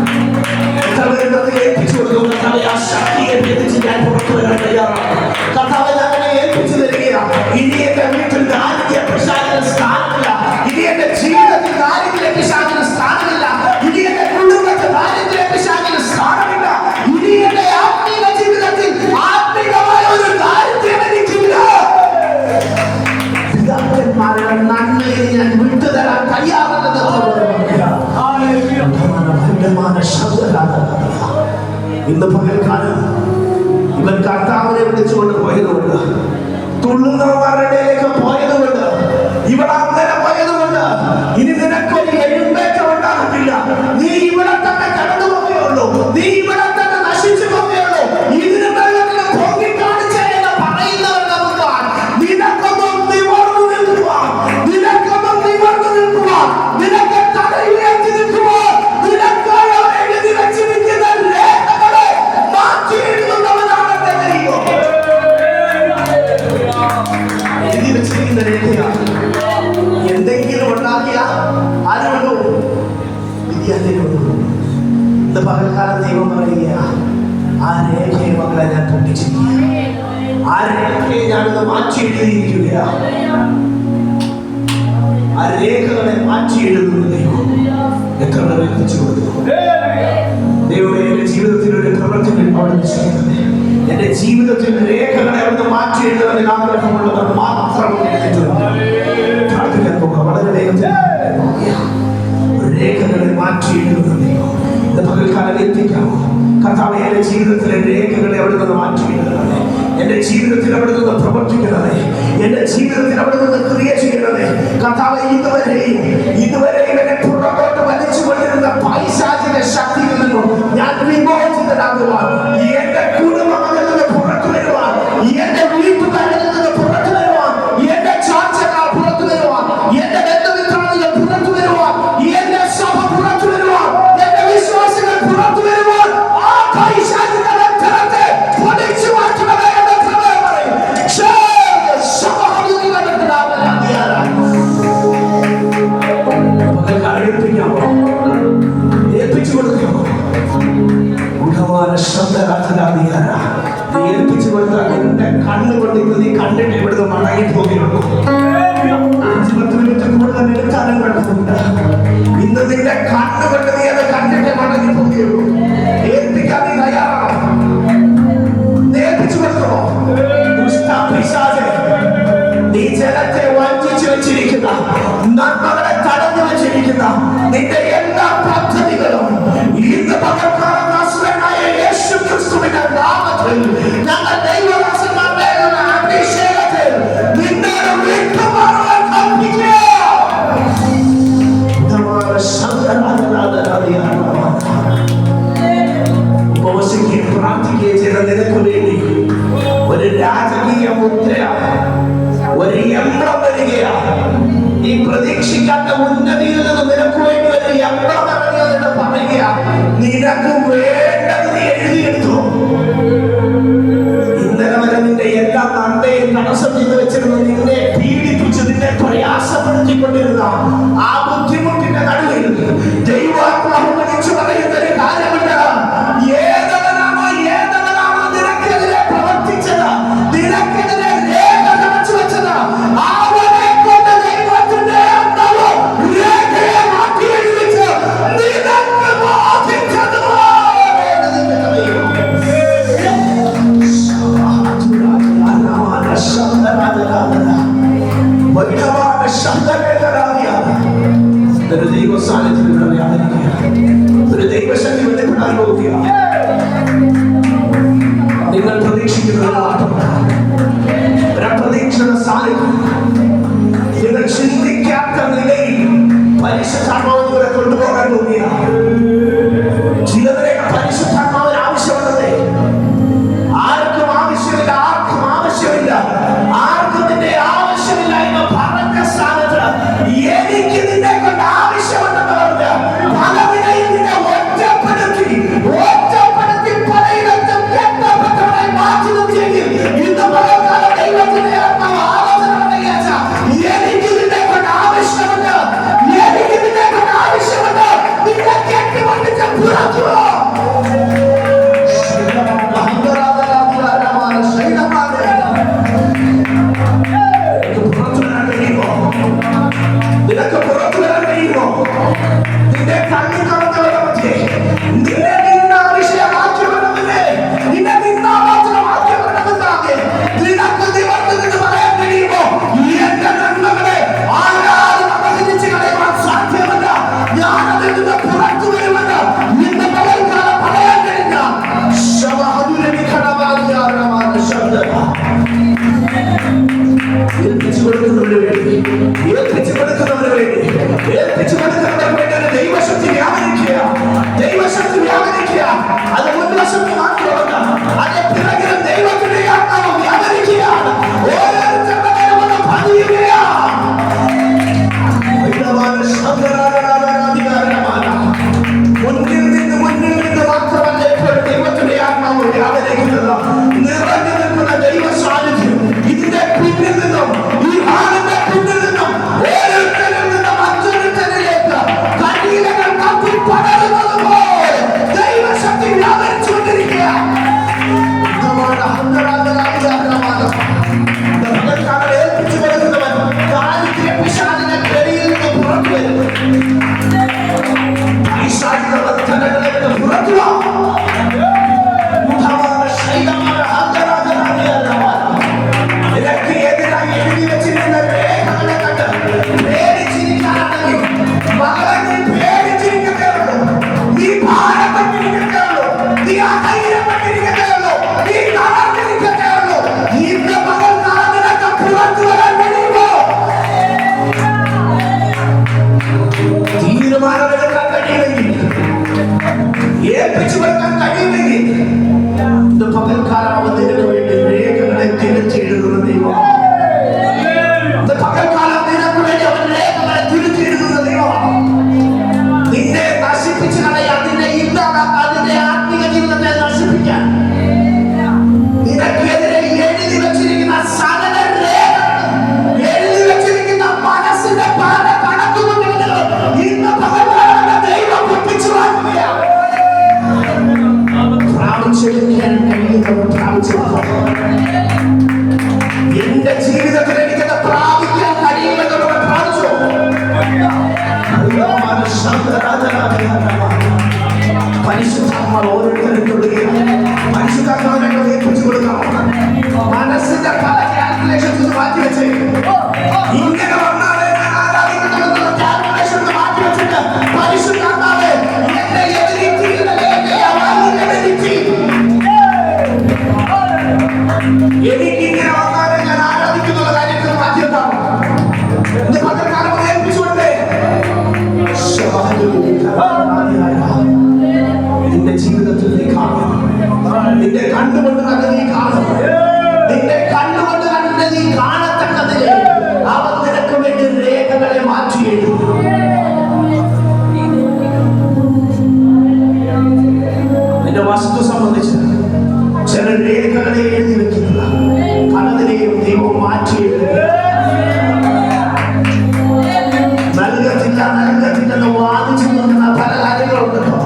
ഇന്ന് പകൽക്കാലം ഇവൻ കർത്താവിനെ വിളിച്ചുകൊണ്ട് പോയതുകൊണ്ട്, തുള്ളുന്നവന്മാരുടെ ഇടയിലേക്ക് പോയതുകൊണ്ട്, ഇവൾ അങ്ങനെ പോയതുകൊണ്ട് ഇനി നിനക്കൊരു എഴുമ്പേറ്റം ഉണ്ടാകത്തില്ല. നീ ഇവിടെ തന്നെ കടന്നു പോവുകയുള്ളൂ, നീ ഇവിടെ തന്നെ നശിച്ചു പോവുകയുള്ളൂ. ഇതിന് വെള്ളത്തിന് പൊങ്ങി കാണിച്ച എന്ന് പറയുന്നവർ നമുക്കാൽ നിനക്കൊന്നും നിവർന്നു നിൽക്കുവാൻ, നിനക്കൊന്നും നിവർന്നു നിൽക്കുവാൻ, നിനക്ക് തടയുയർത്തി നിൽക്കുവാൻ, നിനക്കായി എഴുതി വെച്ചിരിക്കുന്ന രേഖകളെ മാറ്റി എഴുതുന്നവനാണ് എന്റെ ദൈവം. എഴുതി വെച്ചിരിക്കുന്ന രേഖയാണ്. എന്തെങ്കിലും ഉണ്ടാക്കിയ ആരുള്ളൂ? വിദ്യാർത്ഥികളുള്ളൂ. ഇന്ന് പകൽക്കാലം ദൈവം പറയുക, ആ രേഖയെ മക്കളെ ഞാൻ പൊട്ടിച്ചിരിക്കുക, ആ രേഖയെ ഞാനത് മാറ്റി എഴുതിയിരിക്കുക, ആ രേഖകളെ മാറ്റി എഴുതുന്നു ദൈവം. എത്ര എത്തിച്ചു കൊടുത്തു ദൈവമേ. എന്റെ ജീവിതത്തിൽ ഒരു പ്രവർത്തനം അവിടെ ചെയ്യുന്നത്, എന്റെ ജീവിതത്തിൽ രേഖകളെ അവിടുന്ന് മാറ്റി എഴുതുന്നതിന് ആഗ്രഹമുള്ളവർ മാത്രം പ്രാർത്ഥിക്കാൻ പോകുക. വളരെ വേഗത്തിൽ രേഖകളെ മാറ്റി എഴുതുന്ന ദൈവം ഇത് പകൽക്കാലം എത്തിക്കാമോ? കർത്താവേ, എന്റെ ജീവിതത്തിലെ രേഖകളെ അവിടെ നിന്ന് മാറ്റി എഴുതണമേ. എന്റെ ജീവിതത്തിൽ അവിടെ നിന്ന് പ്രവർത്തിക്കണമേ. എന്റെ ജീവിതത്തിൽ അവിടെ നിന്ന് ക്രിയ ചെയ്യണമേ. കർത്താവേ, ഇതുവരെയും എന്നെ പുറകോട്ട് വലിച്ചുകൊണ്ടിരുന്ന പൈശാചിക ശക്തിയിൽ നിന്നും ഞാൻ വിമോചിതനാകുവാൻ, എന്റെ കുടുംബങ്ങളിൽ നിന്ന് പുറത്തു വരുവാൻ, എന്റെ വീട്ടുകാരിൽ നിന്ന് പുറത്തു വരുവാൻ, എന്റെ ചാർച്ചക്കാർ പുറത്തു വരുവാൻ, എന്റെ ബന്ധുമിത്രാദികൾ പുറത്തു വരുവാൻ, എന്റെ സഭ പുറത്തു വരുവാൻ, എന്റെ വിശ്വാസികൾ പുറത്തു വരുവാൻ, ആ പൈശാചിക ബന്ധനത്തെ പൊളിച്ചു മാറ്റണമേ എന്ന് കർത്താവ് പറയും. ഏൽപ്പിച്ചു കൊടുക്കുമോ? ഏൽപ്പിച്ചു കൊടുത്താൽ എന്റെ കണ്ണുകൊണ്ട് ഇന്ന് നീ കണ്ടിട്ട് ഇവിടുന്ന് മടങ്ങി പോകുകയുള്ളൂ. 10 മിനിറ്റ് കൂടുതൽ എടുത്താലും കുഴപ്പമില്ല. ഇന്ന് നിന്റെ കണ്ണുകൊണ്ട് നീ അത് കണ്ടിട്ട് മടങ്ങി പോകുകയുള്ളൂ. ഏൽപ്പിക്കാൻ നീ തയ്യാറാണോ? ഏൽപ്പിച്ചു കൊടുക്കുമോ? ദുഷ്ടപിശാചേ, നീ ജനത്തെ വഞ്ചിച്ചു വെച്ചിരിക്കുന്ന, നന്മകളെ തടഞ്ഞു വെച്ചിരിക്കുന്ന നിന്റെ എല്ലാ പദ്ധതികളും ഇന്ന് പകൽക്കാലം നാസറേയനായ യേശു ക്രിസ്തുവിന്റെ നാമത്തിൽ ഞങ്ങൾ ദൈവദാസന്മാർ മേലുള്ള അഭിഷേകത്തിൽ നിന്നോട് വിട്ടുമാറുവാൻ കൽപ്പിക്കുക. ഉപവസിക്കുകയും പ്രാർത്ഥിക്കുകയും ചെയ്ത നിനക്ക് വേണ്ടി ഒരു രാജകീയ മുദ്ര, ഒരു യന്ത്രം വരികയാണ്. നീ പ്രതീക്ഷിക്കാത്ത ഉന്നതിയിൽ നിന്ന് നിനക്ക് വേണ്ടി ഒരു യന്ത്രം ഇറങ്ങിയതെന്ന് പറയുക. നിനക്ക് വേണ്ടത് നീ എഴുതിയെടുത്തു. ഇന്നലെ വരെ നിന്റെ എല്ലാ നന്മയും തടസ്സം ചെയ്ത് വെച്ചിരുന്ന, നിന്നെ പീഡിപ്പിച്ച് നിന്നെ പ്രയാസപ്പെടുത്തിക്കൊണ്ടിരുന്ന ആ ബുദ്ധിമുട്ടിന്റെ നടുവിൽ ദൈവാത്മാവ് വിളിച്ചു പറയുന്ന ഒരു കാര്യമുണ്ട്. ഏതവനാണോ നിനക്കെതിരെ പ്രവർത്തിച്ചത്, നിനക്കെതിരെ രേഖ കാണിച്ചു വെച്ചത്, അവനെ കൊണ്ട് ദൈവത്തിന്റെ രേഖയെ മാറ്റി എഴുതിച്ച് നിനക്ക് ബാധിച്ചതുപോലെ നിന്റെ കഴിയും. ഒരു ദൈവ സാന്നിധ്യത്തിലൂടെ വ്യാപരിക്കുക, ഒരു ദൈവശക്തി വെളിപ്പെടാൻ പോവുക. നിങ്ങൾ പ്രതീക്ഷിക്കുന്നത് പ്രതീക്ഷണ സാന്നിധ്യം നിങ്ങൾ ചിന്തിക്കാത്ത നിലയിൽ പരിശുദ്ധാത്മാവിനെ കൊണ്ടുപോകാൻ പോവുക. ചിലവരെ പരിശുദ്ധാത്മാവിന് ആവശ്യമുള്ളതേ ആർക്കും ആവശ്യമില്ല, ആർക്കും ആവശ്യമില്ല, ആർക്കും നിന്റെ ആവശ്യമില്ല എന്ന് പറഞ്ഞ സ്ഥാനത്ത് എനിക്ക് നിന്നെ കൊണ്ട് ആവശ്യമുണ്ടെന്ന് പറഞ്ഞ പലവിടെയും നിന്നെ ഒറ്റപ്പെടുത്തി പലയിടത്തും മാറ്റി നിർത്തിയെങ്കിൽ ഓരോരുത്തരും തൊടുകയാണ്. പരിശുദ്ധാത്മാവിനെ ഏൽപ്പിച്ചു കൊടുക്കാം. മനസ്സിന്റെ പല കാൽക്കുലേഷൻസ് മാറ്റി വെച്ച് ഇങ്ങനെ വന്നാലേ ഞാൻ ആരാധിക്കുന്നുണ്ടെന്നുള്ള കാൽക്കുലേഷൻ മാറ്റി വെച്ചിട്ട് പരിശുദ്ധാത്മാവേ എന്നെ എതിരിട്ടിരുന്നല്ലേ എനിക്കിങ്ങനെ വന്നാലേ ഞാൻ ആരാധിക്കുന്നുള്ള കാര്യത്തിൽ മാറ്റി വെക്കാം. ഇന്ന് പത്രക്കാലം ഏൽപ്പിച്ചുകൊണ്ടേ നിന്റെ ജീവിതത്തിൽ നീ കാണും. നിന്റെ കണ്ണുകൊണ്ട് കണ്ട് നീ കാണും. നിന്റെ കണ്ണുകൊണ്ട് കണ്ട് നീ കാണത്തക്കതിൽ അവൻ നിനക്ക് വേണ്ടി രേഖകളെ മാറ്റി എഴുതും. നിന്റെ വസ്തു സംബന്ധിച്ച് ചില രേഖകളെ എഴുതി വെക്കുന്ന പലതിനെയും ദൈവം മാറ്റി എഴുതുക. നൽകത്തില്ലെന്ന് വാദിച്ചു നിൽക്കുന്ന പല കാര്യങ്ങളുണ്ടല്ലോ.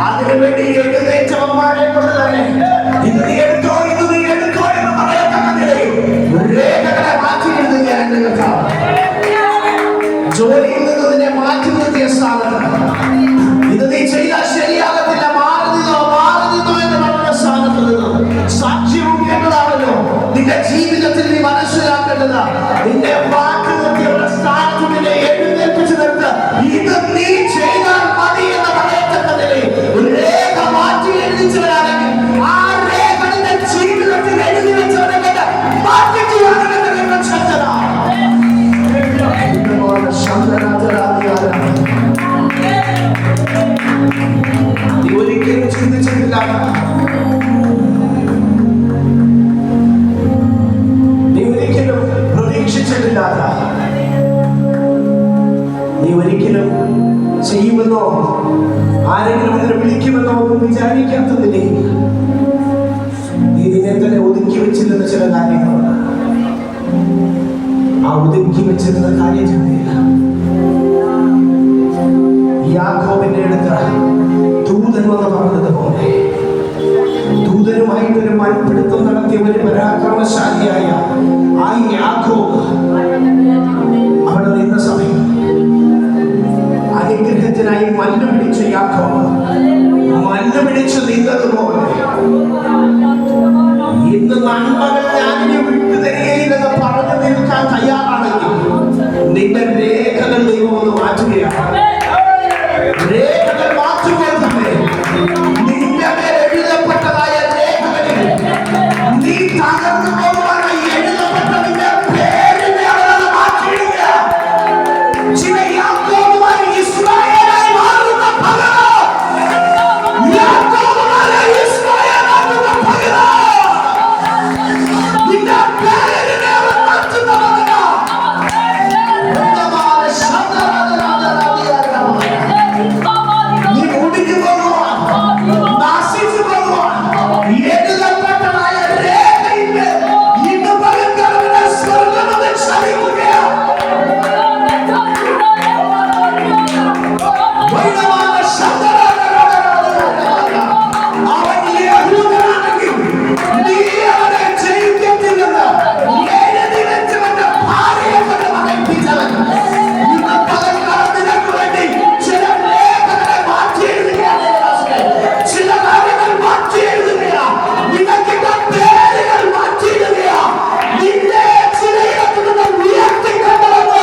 അതിനുവേണ്ടി എഴുന്നേറ്റവന്മാരെ കൊണ്ട് തന്നെ ഇത് നീ എടുത്തോ എന്ന് പറയത്തക്കതിലെ രേഖകളെ മാറ്റി എഴുതുകയാണ് കർത്താവ്. ജോലിയിൽ നിന്ന് നിന്നെ മാറ്റി നിർത്തിയ സ്ഥാനത്ത് ഇത് നീ ചെയ്താൽ ശരിയാകത്തില്ല, മാറി നിന്നോ എന്ന് പറഞ്ഞ സ്ഥാനത്ത് നിന്ന് സാക്ഷ്യവും കേട്ടതാണല്ലോ. നിന്റെ ജീവിതത്തിൽ നീ മനസ്സിലാക്കേണ്ടത് നിന്നെ മാറ്റി നിർത്തിയുള്ള സ്ഥാനത്ത് നിന്നെ എഴുന്നേൽപ്പിച്ചു നിർത്ത്. ഇത് നീ ചെയ്താൽ മതി എന്ന് പറയത്തക്കതിലെ രേഖ മാറ്റി എഴുതിച്ചവരാണെങ്കിൽ ആ രേഖ നിന്റെ ജീവിതത്തിൽ എഴുതി വെച്ചവരെ മാറ്റിക്കുവാനുള്ള ശക്തത. നീ ഒരിക്കലും ചിന്തിച്ചിട്ടില്ല, നീ ഒരിക്കലും പ്രതീക്ഷിച്ചിട്ടില്ലാത്ത, നീ ഒരിക്കലും ചെയ്യുമെന്നോ ആരെങ്കിലും അതിനെ വിളിക്കുമെന്നോ ഒന്നും വിചാരിക്കാത്തതില്ലേ നീ നിന്നെ തന്നെ ഒതുക്കി വെച്ചിരുന്ന ചില കാര്യങ്ങളുണ്ട്. ആ ഒതുക്കി വെച്ചിരുന്ന കാര്യം ചെയ്തില്ല. യാക്കോബിന്റെ അടുത്ത് ദൂതൻ വന്ന് പറഞ്ഞതുപോലെ ദൂതനുമായിട്ട് ഒരു മൽപ്പിടുത്തം നടത്തിയ ഒരു പരാക്രമശാലിയായ ആ യാക്കോബ് അവിടെ നിന്ന സമയം അനുഗ്രഹത്തിനായി മല്ല് പിടിച്ച യാക്കോബ് മല്ല് പിടിച്ചു നിന്നതുപോലെ ഇന്ന് നന്മകൾ ഞാനിനി വിട്ടു തരികയില്ലെന്ന് പറഞ്ഞു നിൽക്കാൻ തയ്യാറാണെങ്കിൽ നിന്റെ രേഖകൾ ദൈവം ഒന്ന് മാറ്റുകയാണ്. രേഖകൾ മാറ്റുമ്പോൾ തന്നെ നിന്റെ മേൽ എഴുതപ്പെട്ടതായ രേഖകളിൽ നീ തകർന്നു പോകുവാനായി എഴുതപ്പെട്ട നിന്റെ പേരിനെ അവിടെ മാറ്റിയിടുക. ചില യാക്കോബുമാർ ഇസ്രായേലായി മാറുന്ന പകരം യാക്കോബുമാരെ ഇസ്രായേലാകുന്ന പകരം നിന്റെ പേരിനെ അവർ മാറ്റുന്ന പകരം നീ ഒടുങ്ങി പോകുവാൻ നാശിച്ചു പോകുവാൻ എഴുതപ്പെട്ടതായ രേഖയില് ഇന്ന് പകർക്കണമെന്ന് സ്വർഗ്ഗമെന്ന് ക്ഷണിക്കുകയാണ്. അവൻ യഹൂദനാണെങ്കിൽ നീ അവനെ ജയിക്കത്തില്ലെന്ന് എഴുതി വെച്ചവന്റെ ഭാര്യയെ കൊണ്ട് പറയിപ്പിച്ചവൻ ഇന്ന് പകർക്കാലം നിനക്ക് വേണ്ടി ചില രേഖകളെ മാറ്റി എഴുതുകയാണ്. ചില കാര്യങ്ങൾ മാറ്റി എഴുതുകയാണ്. നിനക്കിന്റെ പേരുകൾ മാറ്റി എഴുതുകയാണ്. നിന്നെ ചിലയിടത്ത് നിന്ന് ഉയർത്തിക്കൊണ്ടുവന്ന്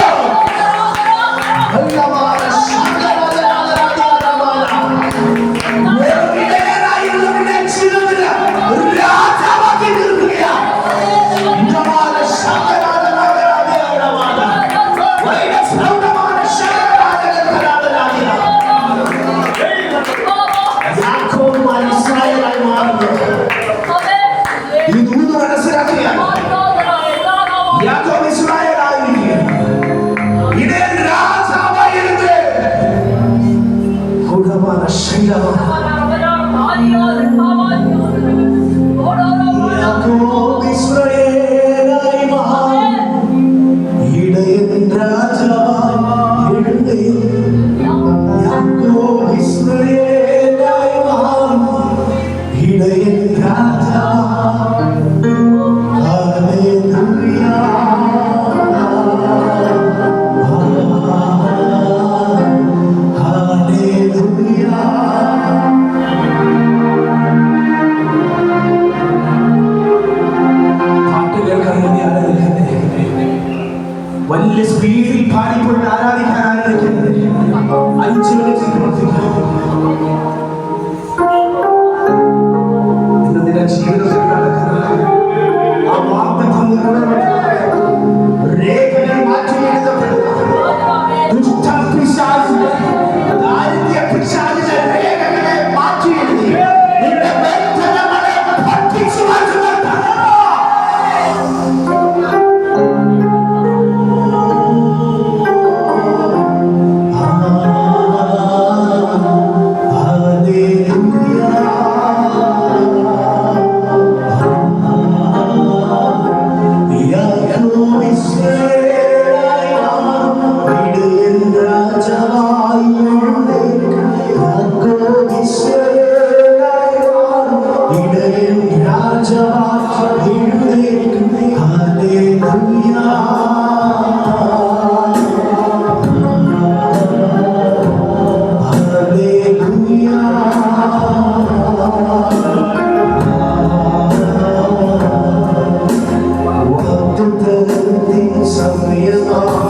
സമയമാണ്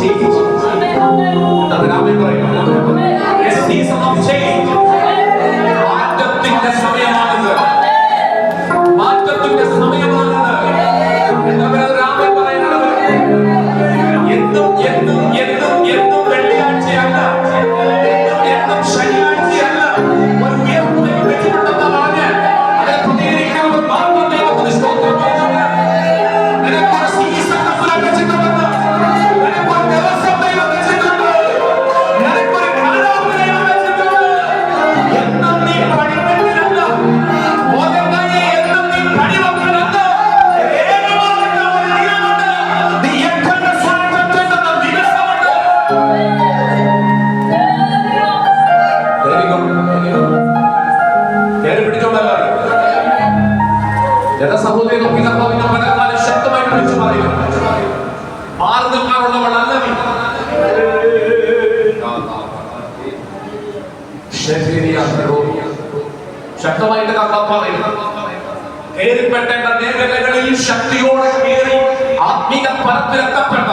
change. എന്താ ആമേൻ പറയുക? A season of change. മാറ്റത്തിന്റെ സമയമാണിത്. മാറ്റത്തിന്റെ സമയമാണിത്. എന്താ ആമേൻ പറയുന്നത്? എന്നും എന്നും എന്നും എന്നും വെള്ളിയാഴ്ചയല്ല, എന്നും ശനിയാഴ്ചയല്ല. ഒരു ഉയർത്തുന്ന വെച്ചിട്ടുണ്ടെന്ന് പറഞ്ഞ് അതിനെ പ്രതികരിക്കാവുന്ന മാത്രം ദൈവത്തിന് സ്തോത്രം പറയുന്നത്. നിനക്കൊരു സീസൺ നമ്മൾ വെച്ചിട്ടുണ്ടെന്ന്, നിനക്കൊരു ദിവസം ദൈവം വെച്ചിട്ടുണ്ട്, നിനക്കൊരു കാലാവധി ദൈവം വെച്ചിട്ടുണ്ട്. എന്നും നീ പണിവെക്കിലല്ല, ഓരോ എന്നും നീ പണിവെക്കിലല്ല. ഏകമാകുന്ന ഒരു ദിനമുണ്ട്. നീ എത്ര സ്വാതന്ത്ര്യത്തിന്റെ ദിവസമുണ്ട്. പിടിച്ചോണ്ടല്ലോ എന്റെ സഹോദരി നോക്കി കർത്താവിന്റെ പലകാലം ശക്തമായിട്ട് വിളിച്ചു പറയുക, മാറി നിൽക്കാനുള്ളവളല്ല നീ. ശക്തമായിട്ട് കർത്താവ് പറയുന്നു, കയറിപ്പെട്ടേണ്ട മേഖലകളിൽ ശക്തിയോടെ കയറി ആത്മീക ഫലത്തിലെത്തപ്പെട്ട